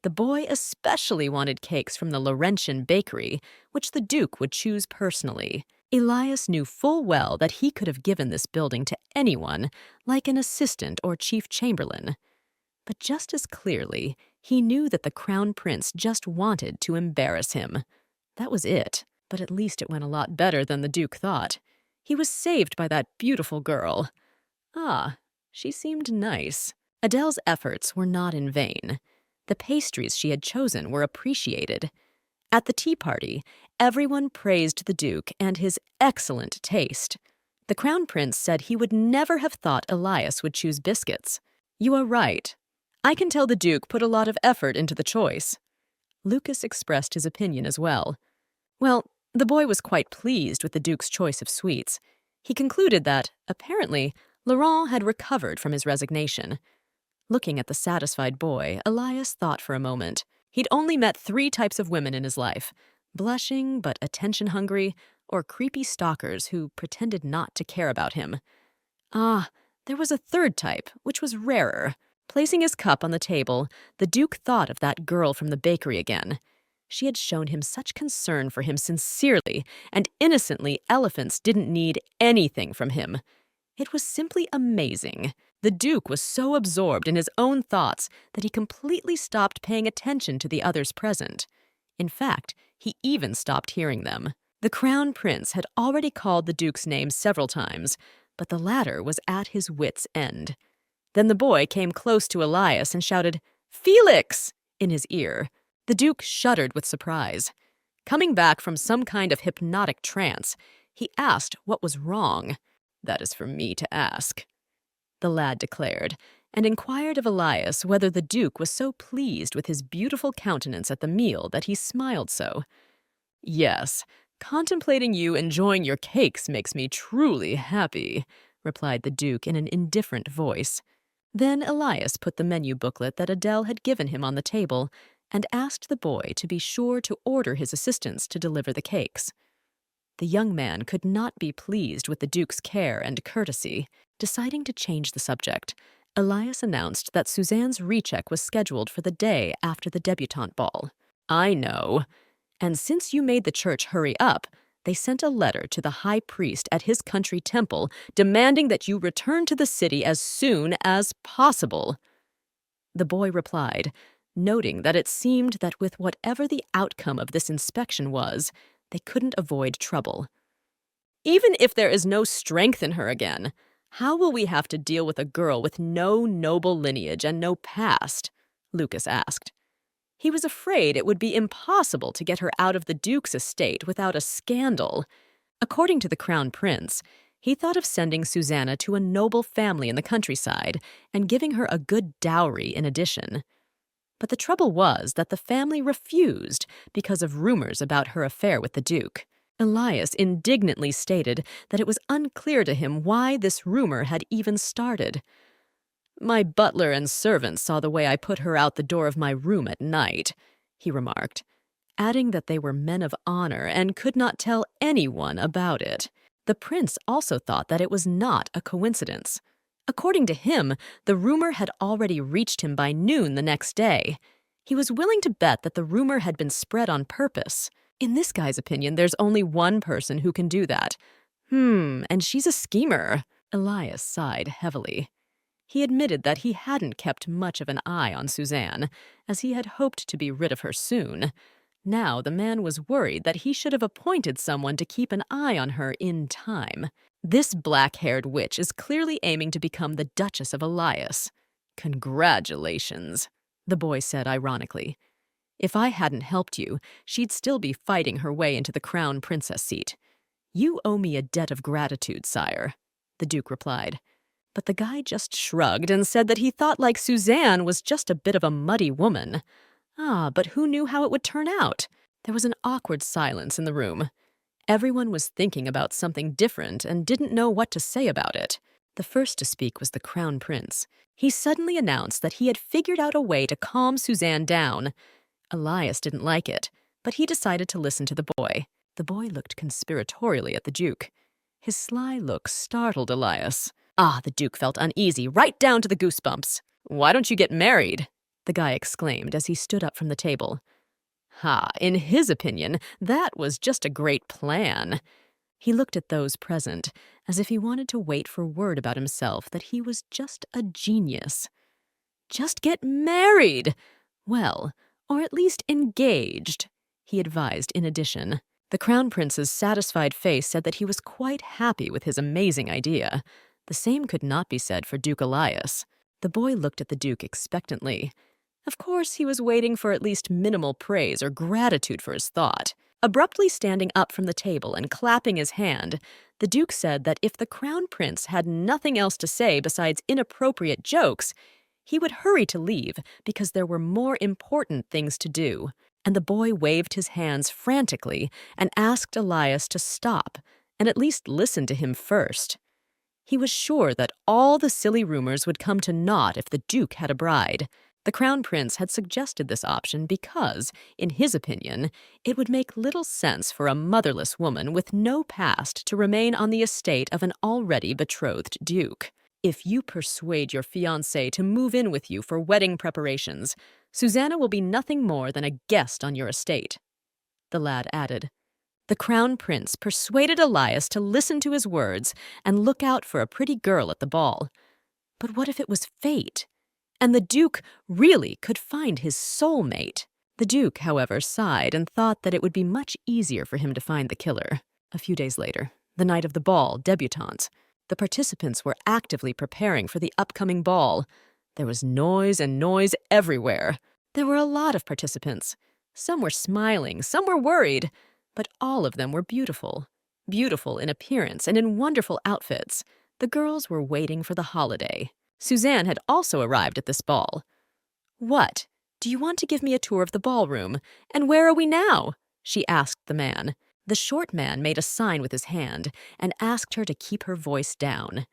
The boy especially wanted cakes from the Laurentian bakery, which the Duke would choose personally. Elias knew full well that he could have given this building to anyone, like an assistant or chief chamberlain. But just as clearly, he knew that the Crown Prince just wanted to embarrass him. That was it, but at least it went a lot better than the Duke thought. He was saved by that beautiful girl. Ah, she seemed nice. Adele's efforts were not in vain. The pastries she had chosen were appreciated. At the tea party, everyone praised the Duke and his excellent taste. The Crown Prince said he would never have thought Elias would choose biscuits. "You are right. I can tell the Duke put a lot of effort into the choice." Lucas expressed his opinion as well. Well, the boy was quite pleased with the Duke's choice of sweets. He concluded that, apparently, Laurent had recovered from his resignation. Looking at the satisfied boy, Elias thought for a moment. He'd only met 3 types of women in his life: blushing but attention-hungry, or creepy stalkers who pretended not to care about him. There was a 3rd type, which was rarer. Placing his cup on the table, the Duke thought of that girl from the bakery again. She had shown him such concern for him sincerely, and innocently elephants didn't need anything from him. It was simply amazing. The Duke was so absorbed in his own thoughts that he completely stopped paying attention to the others present. In fact, he even stopped hearing them. The Crown Prince had already called the Duke's name several times, but the latter was at his wits' end. Then the boy came close to Elias and shouted, "Felix!" in his ear. The Duke shuddered with surprise. Coming back from some kind of hypnotic trance, he asked what was wrong. "That is for me to ask," the lad declared, and inquired of Elias whether the Duke was so pleased with his beautiful countenance at the meal that he smiled so. "Yes, contemplating you enjoying your cakes makes me truly happy," replied the Duke in an indifferent voice. Then Elias put the menu booklet that Adele had given him on the table and asked the boy to be sure to order his assistants to deliver the cakes. The young man could not be pleased with the Duke's care and courtesy. Deciding to change the subject, Elias announced that Suzanne's recheck was scheduled for the day after the debutante ball. "I know. And since you made the church hurry up, they sent a letter to the high priest at his country temple demanding that you return to the city as soon as possible." The boy replied, noting that it seemed that with whatever the outcome of this inspection was, they couldn't avoid trouble. "Even if there is no strength in her again, how will we have to deal with a girl with no noble lineage and no past?" Lucas asked. He was afraid it would be impossible to get her out of the Duke's estate without a scandal. According to the Crown Prince, he thought of sending Susanna to a noble family in the countryside and giving her a good dowry in addition. But the trouble was that the family refused because of rumors about her affair with the Duke. Elias indignantly stated that it was unclear to him why this rumor had even started. "My butler and servants saw the way I put her out the door of my room at night," he remarked, adding that they were men of honor and could not tell anyone about it. The prince also thought that it was not a coincidence. According to him, the rumor had already reached him by noon the next day. He was willing to bet that the rumor had been spread on purpose. In this guy's opinion, there's only one person who can do that. And she's a schemer. Elias sighed heavily. He admitted that he hadn't kept much of an eye on Suzanne, as he had hoped to be rid of her soon. Now the man was worried that he should have appointed someone to keep an eye on her in time. This black-haired witch is clearly aiming to become the Duchess of Elias. "Congratulations," the boy said ironically. "If I hadn't helped you, she'd still be fighting her way into the crown princess seat." "You owe me a debt of gratitude, sire," the Duke replied. But the guy just shrugged and said that he thought like Suzanne was just a bit of a muddy woman. But who knew how it would turn out? There was an awkward silence in the room. Everyone was thinking about something different and didn't know what to say about it. The first to speak was the Crown Prince. He suddenly announced that he had figured out a way to calm Suzanne down. Elias didn't like it, but he decided to listen to the boy. The boy looked conspiratorially at the Duke. His sly look startled Elias. Ah, the Duke felt uneasy, right down to the goosebumps. "Why don't you get married?" the guy exclaimed as he stood up from the table. In his opinion, that was just a great plan. He looked at those present, as if he wanted to wait for word about himself that he was just a genius. Just get married! Well, or at least engaged, he advised in addition. The Crown Prince's satisfied face said that he was quite happy with his amazing idea. The same could not be said for Duke Elias. The boy looked at the Duke expectantly. Of course, he was waiting for at least minimal praise or gratitude for his thought. Abruptly standing up from the table and clapping his hand, the Duke said that if the Crown Prince had nothing else to say besides inappropriate jokes, he would hurry to leave because there were more important things to do. And the boy waved his hands frantically and asked Elias to stop and at least listen to him first. He was sure that all the silly rumors would come to naught if the Duke had a bride. The Crown Prince had suggested this option because, in his opinion, it would make little sense for a motherless woman with no past to remain on the estate of an already betrothed duke. If you persuade your fiancée to move in with you for wedding preparations, Susanna will be nothing more than a guest on your estate, the lad added. The Crown Prince persuaded Elias to listen to his words and look out for a pretty girl at the ball. But what if it was fate? And the Duke really could find his soulmate. The Duke, however, sighed and thought that it would be much easier for him to find the killer. A few days later, the night of the ball, débutantes, the participants were actively preparing for the upcoming ball. There was noise and noise everywhere. There were a lot of participants. Some were smiling, some were worried, but all of them were beautiful. Beautiful in appearance and in wonderful outfits. The girls were waiting for the holiday. Suzanne had also arrived at this ball. "What? Do you want to give me a tour of the ballroom? And where are we now?" she asked the man. The short man made a sign with his hand and asked her to keep her voice down.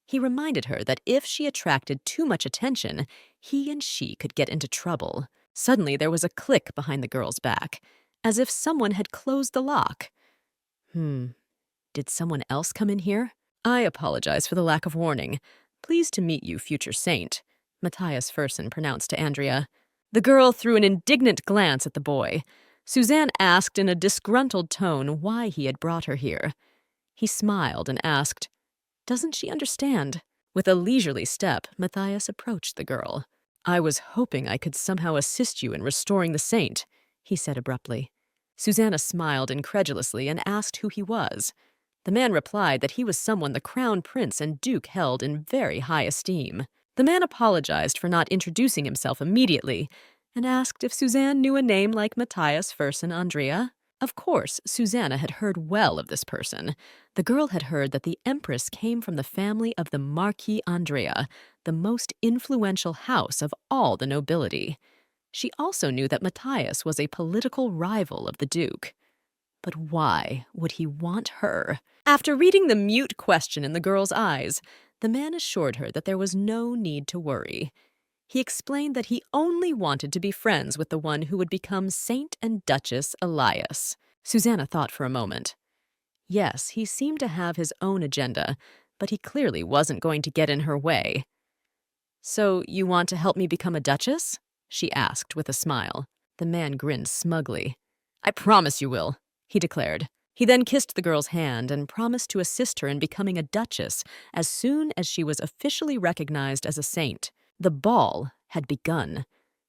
He reminded her that if she attracted too much attention, he and she could get into trouble. Suddenly there was a click behind the girl's back, as if someone had closed the lock. Did someone else come in here? "I apologize for the lack of warning. Pleased to meet you, future saint," Matthias Fersen pronounced to Andrea. The girl threw an indignant glance at the boy. Suzanne asked in a disgruntled tone why he had brought her here. He smiled and asked, "Doesn't she understand?" With a leisurely step, Matthias approached the girl. "I was hoping I could somehow assist you in restoring the saint," he said abruptly. Susanna smiled incredulously and asked who he was. The man replied that he was someone the Crown Prince and Duke held in very high esteem. The man apologized for not introducing himself immediately and asked if Suzanne knew a name like Matthias Fersen Andrea. Of course, Susanna had heard well of this person. The girl had heard that the Empress came from the family of the Marquis Andrea, the most influential house of all the nobility. She also knew that Matthias was a political rival of the Duke. But why would he want her? After reading the mute question in the girl's eyes, the man assured her that there was no need to worry. He explained that he only wanted to be friends with the one who would become Saint and Duchess Elias. Susanna thought for a moment. Yes, he seemed to have his own agenda, but he clearly wasn't going to get in her way. "So you want to help me become a duchess?" she asked with a smile. The man grinned smugly. "I promise you will," he declared. He then kissed the girl's hand and promised to assist her in becoming a duchess as soon as she was officially recognized as a saint. The ball had begun.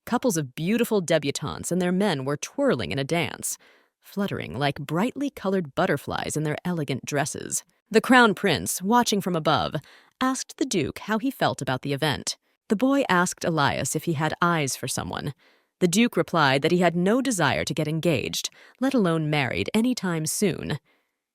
Couples of beautiful débutantes and their men were twirling in a dance, fluttering like brightly colored butterflies in their elegant dresses. The Crown Prince, watching from above, asked the Duke how he felt about the event. The boy asked Elias if he had eyes for someone. The Duke replied that he had no desire to get engaged, let alone married, any time soon.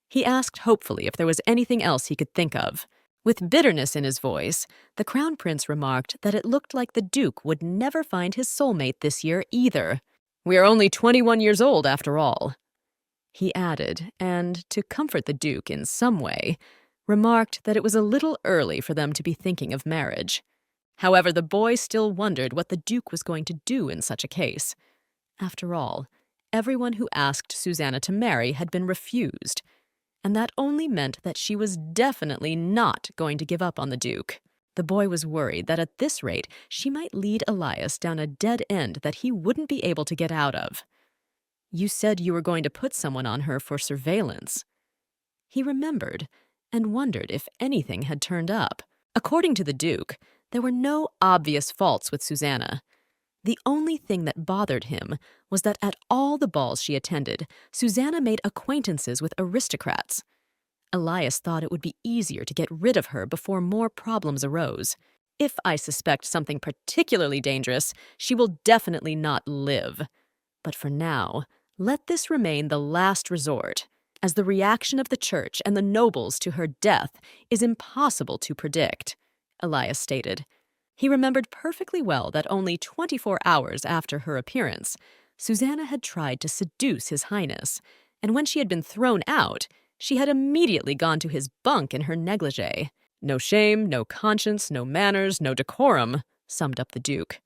He asked hopefully if there was anything else he could think of. With bitterness in his voice, the Crown Prince remarked that it looked like the Duke would never find his soulmate this year either. "We are only 21 years old after all," he added, and, to comfort the Duke in some way, remarked that it was a little early for them to be thinking of marriage. However, the boy still wondered what the Duke was going to do in such a case. After all, everyone who asked Susanna to marry had been refused. and that only meant that she was definitely not going to give up on the Duke. The boy was worried that at this rate she might lead Elias down a dead end that he wouldn't be able to get out of. "You said you were going to put someone on her for surveillance." He remembered and wondered if anything had turned up. According to the Duke, there were no obvious faults with Susanna. The only thing that bothered him was that at all the balls she attended, Susanna made acquaintances with aristocrats. Elias thought it would be easier to get rid of her before more problems arose. "If I suspect something particularly dangerous, she will definitely not live. But for now, let this remain the last resort, as the reaction of the church and the nobles to her death is impossible to predict," Elias stated. He remembered perfectly well that only 24 hours after her appearance, Susanna had tried to seduce His Highness, and when she had been thrown out, she had immediately gone to his bunk in her negligee. "No shame, no conscience, no manners, no decorum," summed up the Duke.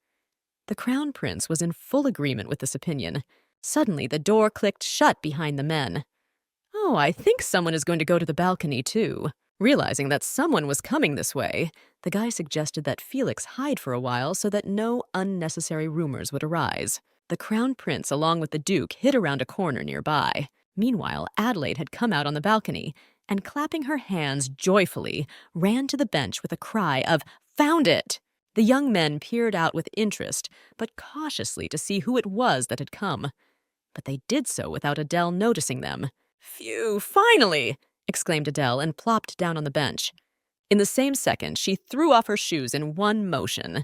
The Crown Prince was in full agreement with this opinion. Suddenly, the door clicked shut behind the men. "Oh, I think someone is going to go to the balcony, too." Realizing that someone was coming this way, the guy suggested that Felix hide for a while so that no unnecessary rumors would arise. The Crown Prince, along with the Duke, hid around a corner nearby. Meanwhile, Adelaide had come out on the balcony and, clapping her hands joyfully, ran to the bench with a cry of, "Found it!" The young men peered out with interest, but cautiously to see who it was that had come. But they did so without Adele noticing them. "Phew, finally!" exclaimed Adele and plopped down on the bench. In the same second, she threw off her shoes in one motion.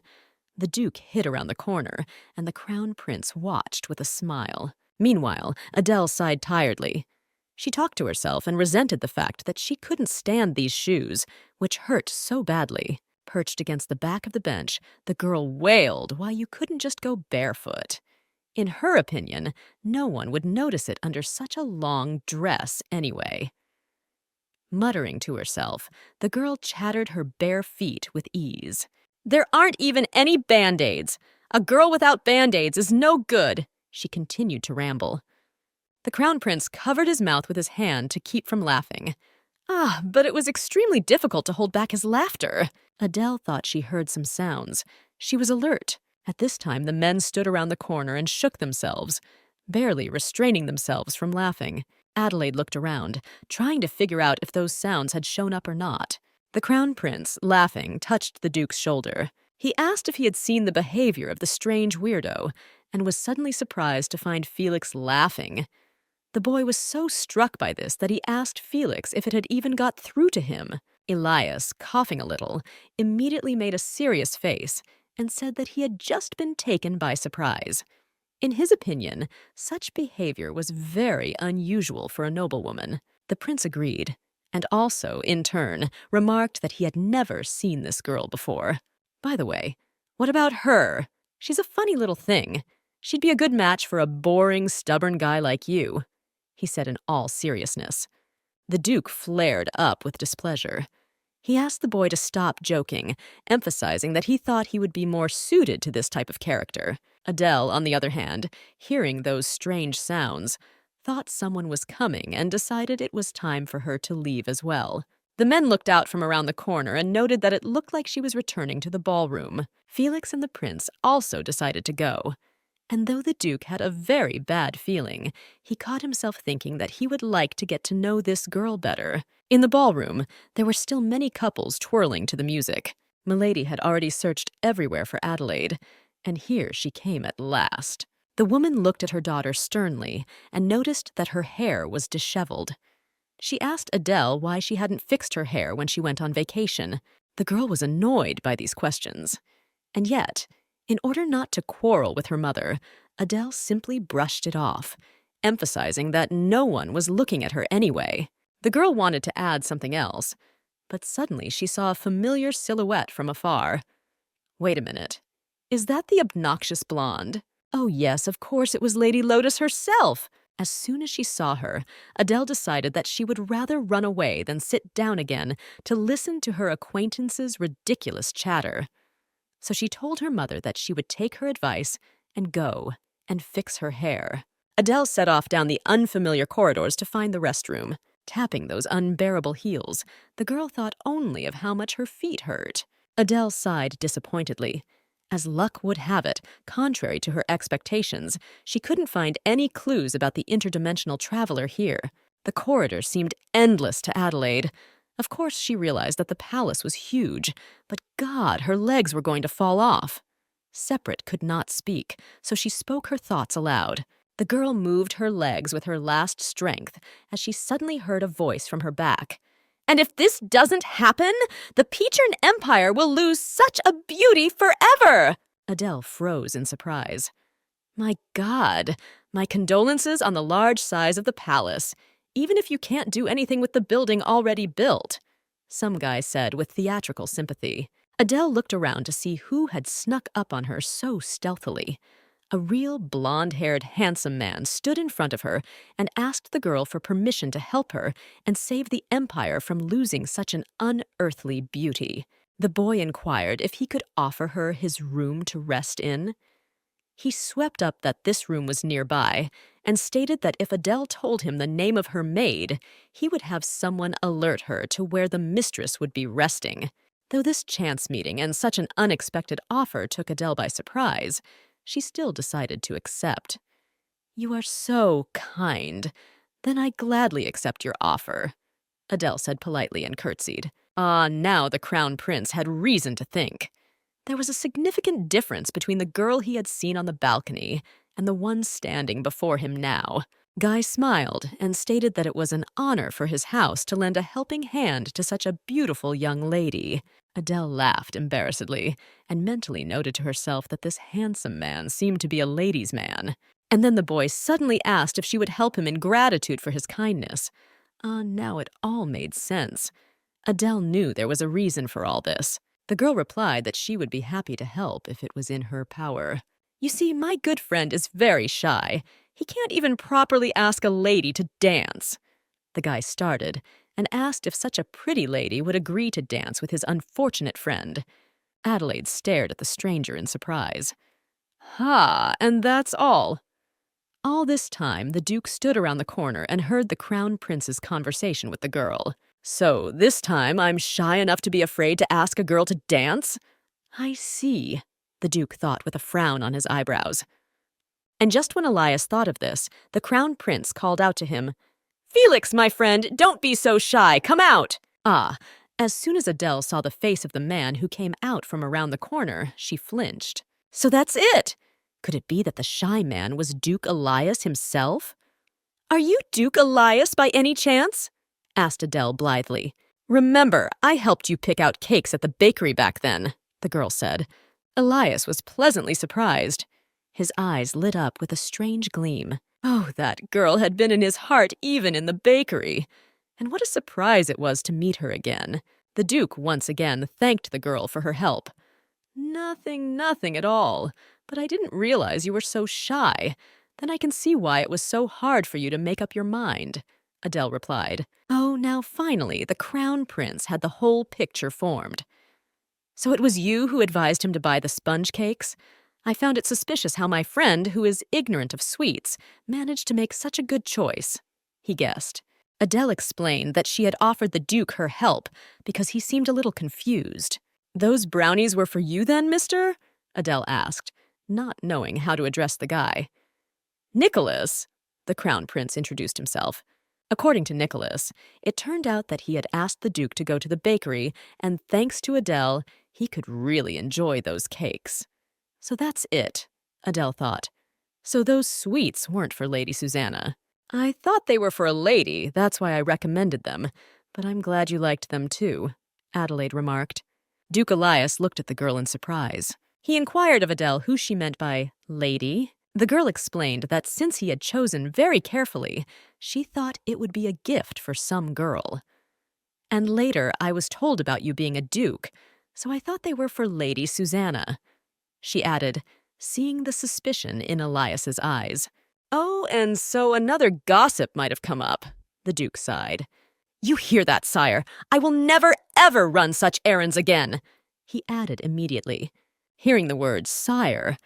The Duke hid around the corner, and the Crown Prince watched with a smile. Meanwhile, Adele sighed tiredly. She talked to herself and resented the fact that she couldn't stand these shoes, which hurt so badly. Perched against the back of the bench, the girl wailed why you couldn't just go barefoot. In her opinion, no one would notice it under such a long dress anyway. Muttering to herself, the girl chattered her bare feet with ease. "There aren't even any Band-Aids. A girl without Band-Aids is no good," she continued to ramble. The Crown Prince covered his mouth with his hand to keep from laughing. But it was extremely difficult to hold back his laughter. Adele thought she heard some sounds. She was alert. At this time, the men stood around the corner and shook themselves, barely restraining themselves from laughing. Adelaide looked around, trying to figure out if those sounds had shown up or not. The Crown Prince, laughing, touched the Duke's shoulder. He asked if he had seen the behavior of the strange weirdo, and was suddenly surprised to find Felix laughing. The boy was so struck by this that he asked Felix if it had even got through to him. Elias, coughing a little, immediately made a serious face and said that he had just been taken by surprise. In his opinion, such behavior was very unusual for a noblewoman. The prince agreed, and also, in turn, remarked that he had never seen this girl before. "By the way, what about her? She's a funny little thing. She'd be a good match for a boring, stubborn guy like you," he said in all seriousness. The Duke flared up with displeasure. He asked the boy to stop joking, emphasizing that he thought he would be more suited to this type of character. Adele, on the other hand, hearing those strange sounds, thought someone was coming and decided it was time for her to leave as well. The men looked out from around the corner and noted that it looked like she was returning to the ballroom. Felix and the prince also decided to go. And though the Duke had a very bad feeling, he caught himself thinking that he would like to get to know this girl better. In the ballroom, there were still many couples twirling to the music. Milady had already searched everywhere for Adelaide, and here she came at last. The woman looked at her daughter sternly and noticed that her hair was disheveled. She asked Adele why she hadn't fixed her hair when she went on vacation. The girl was annoyed by these questions. And yet, in order not to quarrel with her mother, Adele simply brushed it off, emphasizing that no one was looking at her anyway. The girl wanted to add something else, but suddenly she saw a familiar silhouette from afar. Wait a minute. Is that the obnoxious blonde? Oh yes, of course it was Lady Lotus herself. As soon as she saw her, Adele decided that she would rather run away than sit down again to listen to her acquaintance's ridiculous chatter. So she told her mother that she would take her advice and go and fix her hair. Adele set off down the unfamiliar corridors to find the restroom. Tapping those unbearable heels, the girl thought only of how much her feet hurt. Adele sighed disappointedly. As luck would have it, contrary to her expectations, she couldn't find any clues about the interdimensional traveler here. The corridor seemed endless to Adelaide. Of course, she realized that the palace was huge, but God, her legs were going to fall off. Separate could not speak, so she spoke her thoughts aloud. The girl moved her legs with her last strength as she suddenly heard a voice from her back. "And if this doesn't happen, the Peachern Empire will lose such a beauty forever!" Adele froze in surprise. My God, my condolences on the large size of the palace, even if you can't do anything with the building already built, some guy said with theatrical sympathy. Adele looked around to see who had snuck up on her so stealthily. A real blonde-haired, handsome man stood in front of her and asked the girl for permission to help her and save the Empire from losing such an unearthly beauty. The boy inquired if he could offer her his room to rest in. He swept up that this room was nearby and stated that if Adele told him the name of her maid, he would have someone alert her to where the mistress would be resting. Though this chance meeting and such an unexpected offer took Adele by surprise, she still decided to accept. "You are so kind. Then I gladly accept your offer," Adele said politely and curtsied. Now the Crown Prince had reason to think. There was a significant difference between the girl he had seen on the balcony and the one standing before him now. Guy smiled and stated that it was an honor for his house to lend a helping hand to such a beautiful young lady. Adele laughed embarrassedly and mentally noted to herself that this handsome man seemed to be a ladies' man. And then the boy suddenly asked if she would help him in gratitude for his kindness. Now it all made sense. Adele knew there was a reason for all this. The girl replied that she would be happy to help if it was in her power. "You see, my good friend is very shy. He can't even properly ask a lady to dance." The guy started and asked if such a pretty lady would agree to dance with his unfortunate friend. Adelaide stared at the stranger in surprise. And that's all." All this time, the Duke stood around the corner and heard the Crown Prince's conversation with the girl. "So this time I'm shy enough to be afraid to ask a girl to dance?" "I see," the Duke thought with a frown on his eyebrows. And just when Elias thought of this, the Crown Prince called out to him, "Felix, my friend, don't be so shy. Come out." As soon as Adele saw the face of the man who came out from around the corner, she flinched. So that's it! Could it be that the shy man was Duke Elias himself? "Are you Duke Elias by any chance?" asked Adele blithely. "Remember, I helped you pick out cakes at the bakery back then," the girl said. Elias was pleasantly surprised. His eyes lit up with a strange gleam. That girl had been in his heart even in the bakery. And what a surprise it was to meet her again. The Duke once again thanked the girl for her help. Nothing at all. But I didn't realize you were so shy. Then I can see why it was so hard for you to make up your mind," Adele replied. Now finally, the Crown Prince had the whole picture formed. "So it was you who advised him to buy the sponge cakes? I found it suspicious how my friend, who is ignorant of sweets, managed to make such a good choice," he guessed. Adele explained that she had offered the Duke her help because he seemed a little confused. "Those brownies were for you then, mister?" Adele asked, not knowing how to address the guy. "Nicholas," the Crown Prince introduced himself. According to Nicholas, it turned out that he had asked the Duke to go to the bakery, and thanks to Adele, he could really enjoy those cakes. So that's it, Adele thought. So those sweets weren't for Lady Susanna. "I thought they were for a lady, that's why I recommended them, but I'm glad you liked them too," Adelaide remarked. Duke Elias looked at the girl in surprise. He inquired of Adele who she meant by lady. The girl explained that since he had chosen very carefully, she thought it would be a gift for some girl. "And later I was told about you being a duke, so I thought they were for Lady Susanna," she added, seeing the suspicion in Elias's eyes. And so another gossip might have come up," the Duke sighed. "You hear that, sire? I will never, ever run such errands again," he added immediately. Hearing the word sire,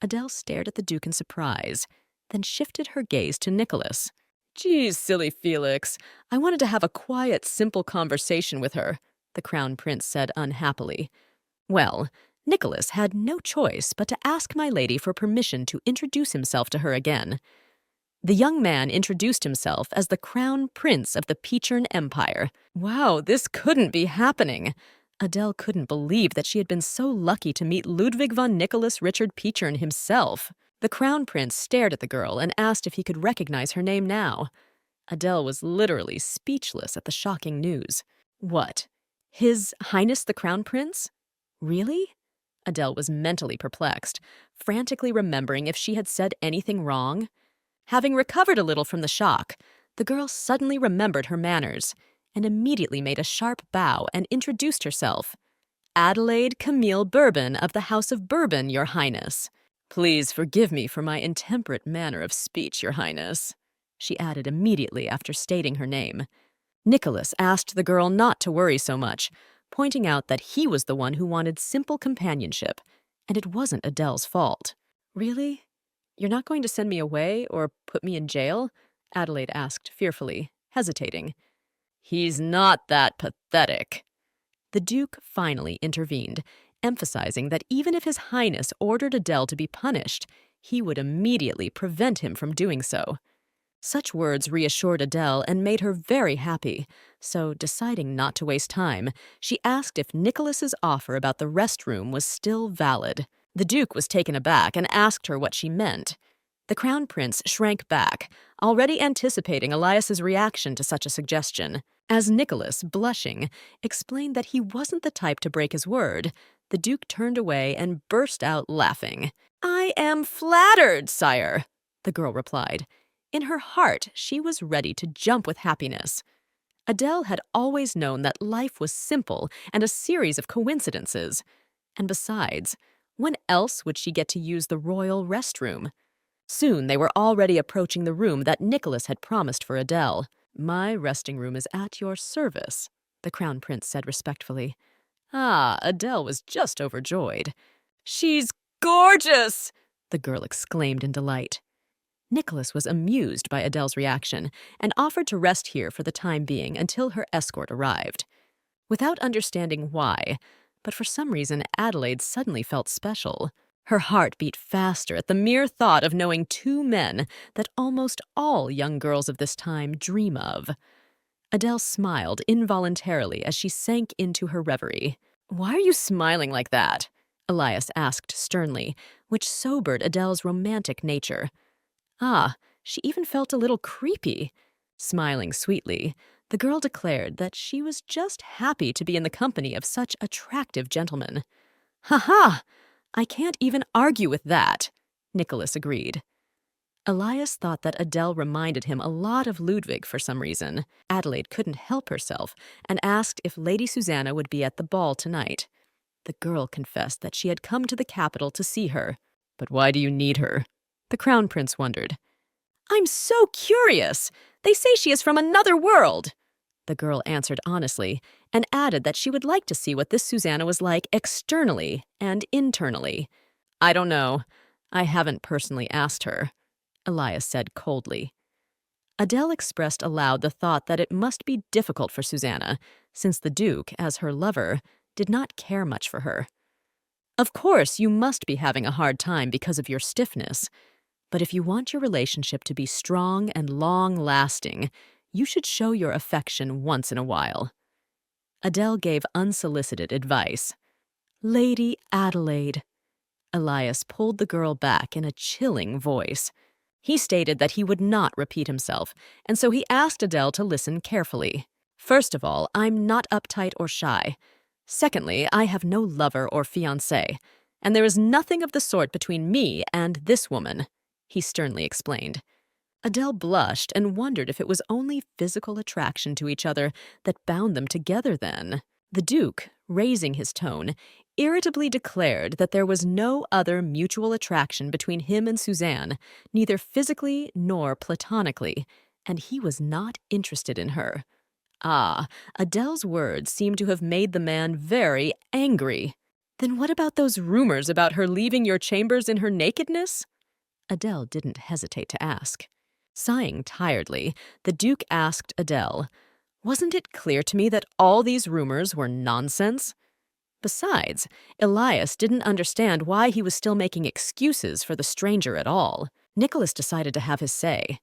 Adele stared at the Duke in surprise, then shifted her gaze to Nicholas. Geez, silly Felix. I wanted to have a quiet, simple conversation with her, the Crown Prince said unhappily. Well, Nicholas had no choice but to ask my lady for permission to introduce himself to her again. The young man introduced himself as the Crown Prince of the Peachern Empire. Wow, this couldn't be happening. Adele couldn't believe that she had been so lucky to meet Ludwig von Nicholas Richard Peachern himself. The Crown Prince stared at the girl and asked if he could recognize her name now. Adele was literally speechless at the shocking news. What? His Highness the Crown Prince? Really? Adele was mentally perplexed, frantically remembering if she had said anything wrong. Having recovered a little from the shock, the girl suddenly remembered her manners and immediately made a sharp bow and introduced herself. Adelaide Camille Bourbon of the House of Bourbon, Your Highness. Please forgive me for my intemperate manner of speech, Your Highness, she added immediately after stating her name. Nicholas asked the girl not to worry so much, pointing out that he was the one who wanted simple companionship, and it wasn't Adele's fault. Really? You're not going to send me away or put me in jail? Adelaide asked fearfully, hesitating. He's not that pathetic. The Duke finally intervened, emphasizing that even if His Highness ordered Adele to be punished, he would immediately prevent him from doing so. Such words reassured Adele and made her very happy, so deciding not to waste time, she asked if Nicholas's offer about the restroom was still valid. The Duke was taken aback and asked her what she meant. The Crown Prince shrank back, already anticipating Elias's reaction to such a suggestion. As Nicholas, blushing, explained that he wasn't the type to break his word, the Duke turned away and burst out laughing. I am flattered, sire, the girl replied. In her heart, she was ready to jump with happiness. Adele had always known that life was simple and a series of coincidences. And besides, when else would she get to use the royal restroom? Soon they were already approaching the room that Nicholas had promised for Adele. My resting room is at your service, the Crown Prince said respectfully. Ah, Adele was just overjoyed. She's gorgeous, the girl exclaimed in delight. Nicholas was amused by Adele's reaction and offered to rest here for the time being until her escort arrived. Without understanding why, but for some reason Adelaide suddenly felt special. Her heart beat faster at the mere thought of knowing two men that almost all young girls of this time dream of. Adele smiled involuntarily as she sank into her reverie. Why are you smiling like that? Elias asked sternly, which sobered Adele's romantic nature. Ah, she even felt a little creepy. Smiling sweetly, the girl declared that she was just happy to be in the company of such attractive gentlemen. Ha! I can't even argue with that, Nicholas agreed. Elias thought that Adele reminded him a lot of Ludwig for some reason. Adelaide couldn't help herself and asked if Lady Susanna would be at the ball tonight. The girl confessed that she had come to the capital to see her. But why do you need her? The Crown Prince wondered. I'm so curious. They say she is from another world. The girl answered honestly and added that she would like to see what this Susanna was like externally and internally. I don't know. I haven't personally asked her, Elias said coldly. Adele expressed aloud the thought that it must be difficult for Susanna, since the Duke, as her lover, did not care much for her. Of course, you must be having a hard time because of your stiffness, but if you want your relationship to be strong and long-lasting, you should show your affection once in a while. Adele gave unsolicited advice. Lady Adelaide. Elias pulled the girl back in a chilling voice. He stated that he would not repeat himself, and so he asked Adele to listen carefully. First of all, I'm not uptight or shy. Secondly, I have no lover or fiancé, and there is nothing of the sort between me and this woman, he sternly explained. Adele blushed and wondered if it was only physical attraction to each other that bound them together then. The Duke, raising his tone, irritably declared that there was no other mutual attraction between him and Suzanne, neither physically nor platonically, and he was not interested in her. Ah, Adele's words seemed to have made the man very angry. Then what about those rumors about her leaving your chambers in her nakedness? Adele didn't hesitate to ask. Sighing tiredly, the Duke asked Adele, "Wasn't it clear to me that all these rumors were nonsense?" Besides, Elias didn't understand why he was still making excuses for the stranger at all. Nicholas decided to have his say.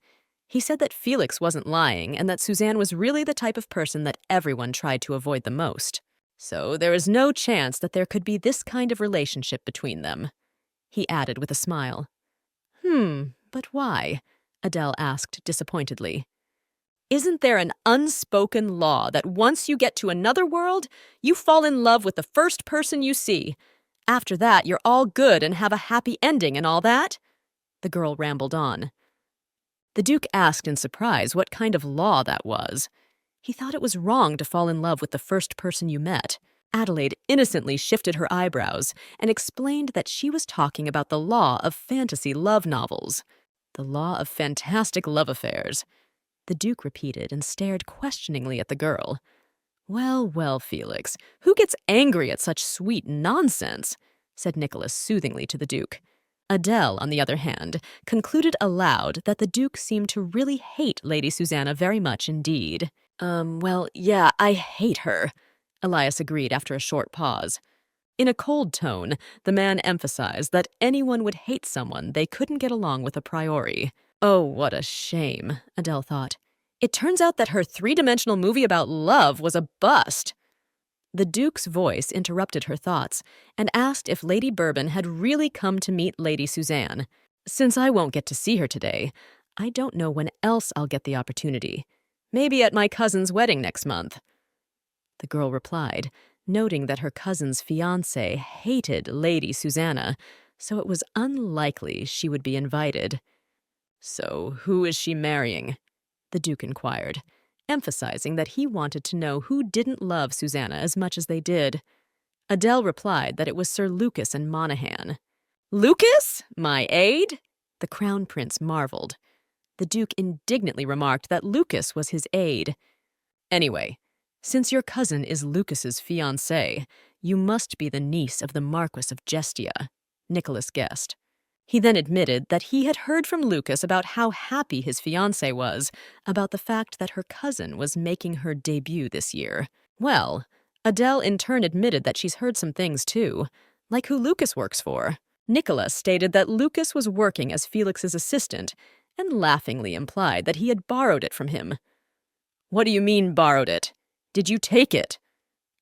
He said that Felix wasn't lying and that Suzanne was really the type of person that everyone tried to avoid the most. So there is no chance that there could be this kind of relationship between them. He added with a smile. But why?" Adele asked disappointedly. "Isn't there an unspoken law that once you get to another world, you fall in love with the first person you see? After that, you're all good and have a happy ending and all that?" The girl rambled on. The Duke asked in surprise what kind of law that was. He thought it was wrong to fall in love with the first person you met. Adelaide innocently shifted her eyebrows and explained that she was talking about the law of fantasy love novels. The law of fantastic love affairs. The Duke repeated and stared questioningly at the girl. "Well, well, Felix, who gets angry at such sweet nonsense?" said Nicholas soothingly to the Duke. Adele, on the other hand, concluded aloud that the Duke seemed to really hate Lady Susanna very much indeed. Well, yeah, I hate her," Elias agreed after a short pause. In a cold tone, the man emphasized that anyone would hate someone they couldn't get along with a priori. Oh, what a shame, Adele thought. It turns out that her three-dimensional movie about love was a bust. The Duke's voice interrupted her thoughts and asked if Lady Bourbon had really come to meet Lady Suzanne. "Since I won't get to see her today, I don't know when else I'll get the opportunity. Maybe at my cousin's wedding next month." The girl replied, noting that her cousin's fiancé hated Lady Susanna, so it was unlikely she would be invited. "So who is she marrying?" the Duke inquired, emphasizing that he wanted to know who didn't love Susanna as much as they did. Adele replied that it was Sir Lucas and Monaghan. "Lucas? My aide?" The Crown Prince marveled. The Duke indignantly remarked that Lucas was his aide. "Anyway, since your cousin is Lucas's fiancée, you must be the niece of the Marquis of Gestia," Nicholas guessed. He then admitted that he had heard from Lucas about how happy his fiancée was about the fact that her cousin was making her debut this year. Well, Adele in turn admitted that she's heard some things too, like who Lucas works for. Nicholas stated that Lucas was working as Felix's assistant and laughingly implied that he had borrowed it from him. "What do you mean borrowed it? Did you take it?"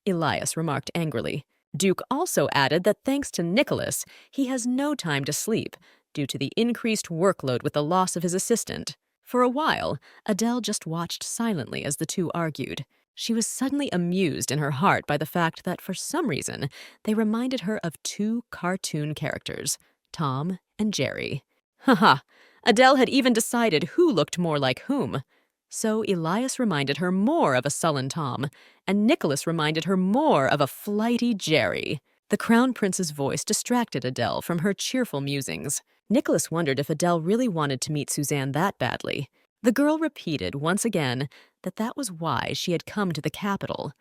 Elias remarked angrily. Duke also added that thanks to Nicholas, he has no time to sleep due to the increased workload with the loss of his assistant. For a while, Adele just watched silently as the two argued. She was suddenly amused in her heart by the fact that, for some reason, they reminded her of two cartoon characters, Tom and Jerry. Haha, Adele had even decided who looked more like whom. So Elias reminded her more of a sullen Tom, and Nicholas reminded her more of a flighty Jerry. The Crown Prince's voice distracted Adele from her cheerful musings. Nicholas wondered if Adele really wanted to meet Suzanne that badly. The girl repeated once again that that was why she had come to the capital.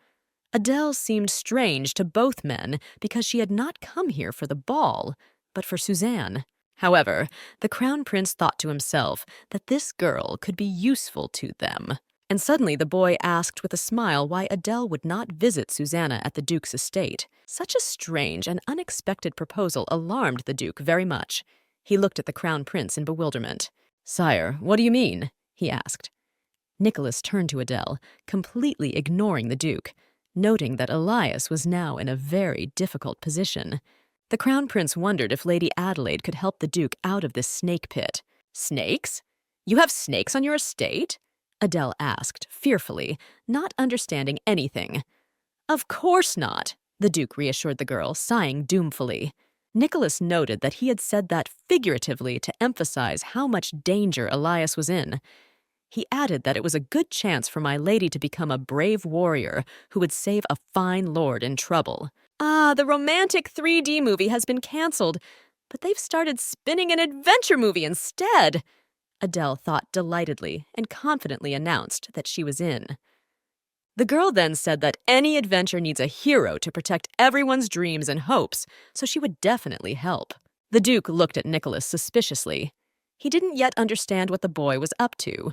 Adele seemed strange to both men because she had not come here for the ball, but for Suzanne. However, the Crown Prince thought to himself that this girl could be useful to them. And suddenly the boy asked with a smile why Adele would not visit Susanna at the Duke's estate. Such a strange and unexpected proposal alarmed the Duke very much. He looked at the Crown Prince in bewilderment. "Sire, what do you mean?" he asked. Nicholas turned to Adele, completely ignoring the Duke, noting that Elias was now in a very difficult position. The Crown Prince wondered if Lady Adelaide could help the Duke out of this snake pit. "Snakes? You have snakes on your estate?" Adele asked, fearfully, not understanding anything. "Of course not," the Duke reassured the girl, sighing doomfully. Nicholas noted that he had said that figuratively to emphasize how much danger Elias was in. He added that it was a good chance for my lady to become a brave warrior who would save a fine lord in trouble. "Ah, the romantic 3D movie has been canceled, but they've started spinning an adventure movie instead," Adele thought delightedly and confidently announced that she was in. The girl then said that any adventure needs a hero to protect everyone's dreams and hopes, so she would definitely help. The Duke looked at Nicholas suspiciously. He didn't yet understand what the boy was up to.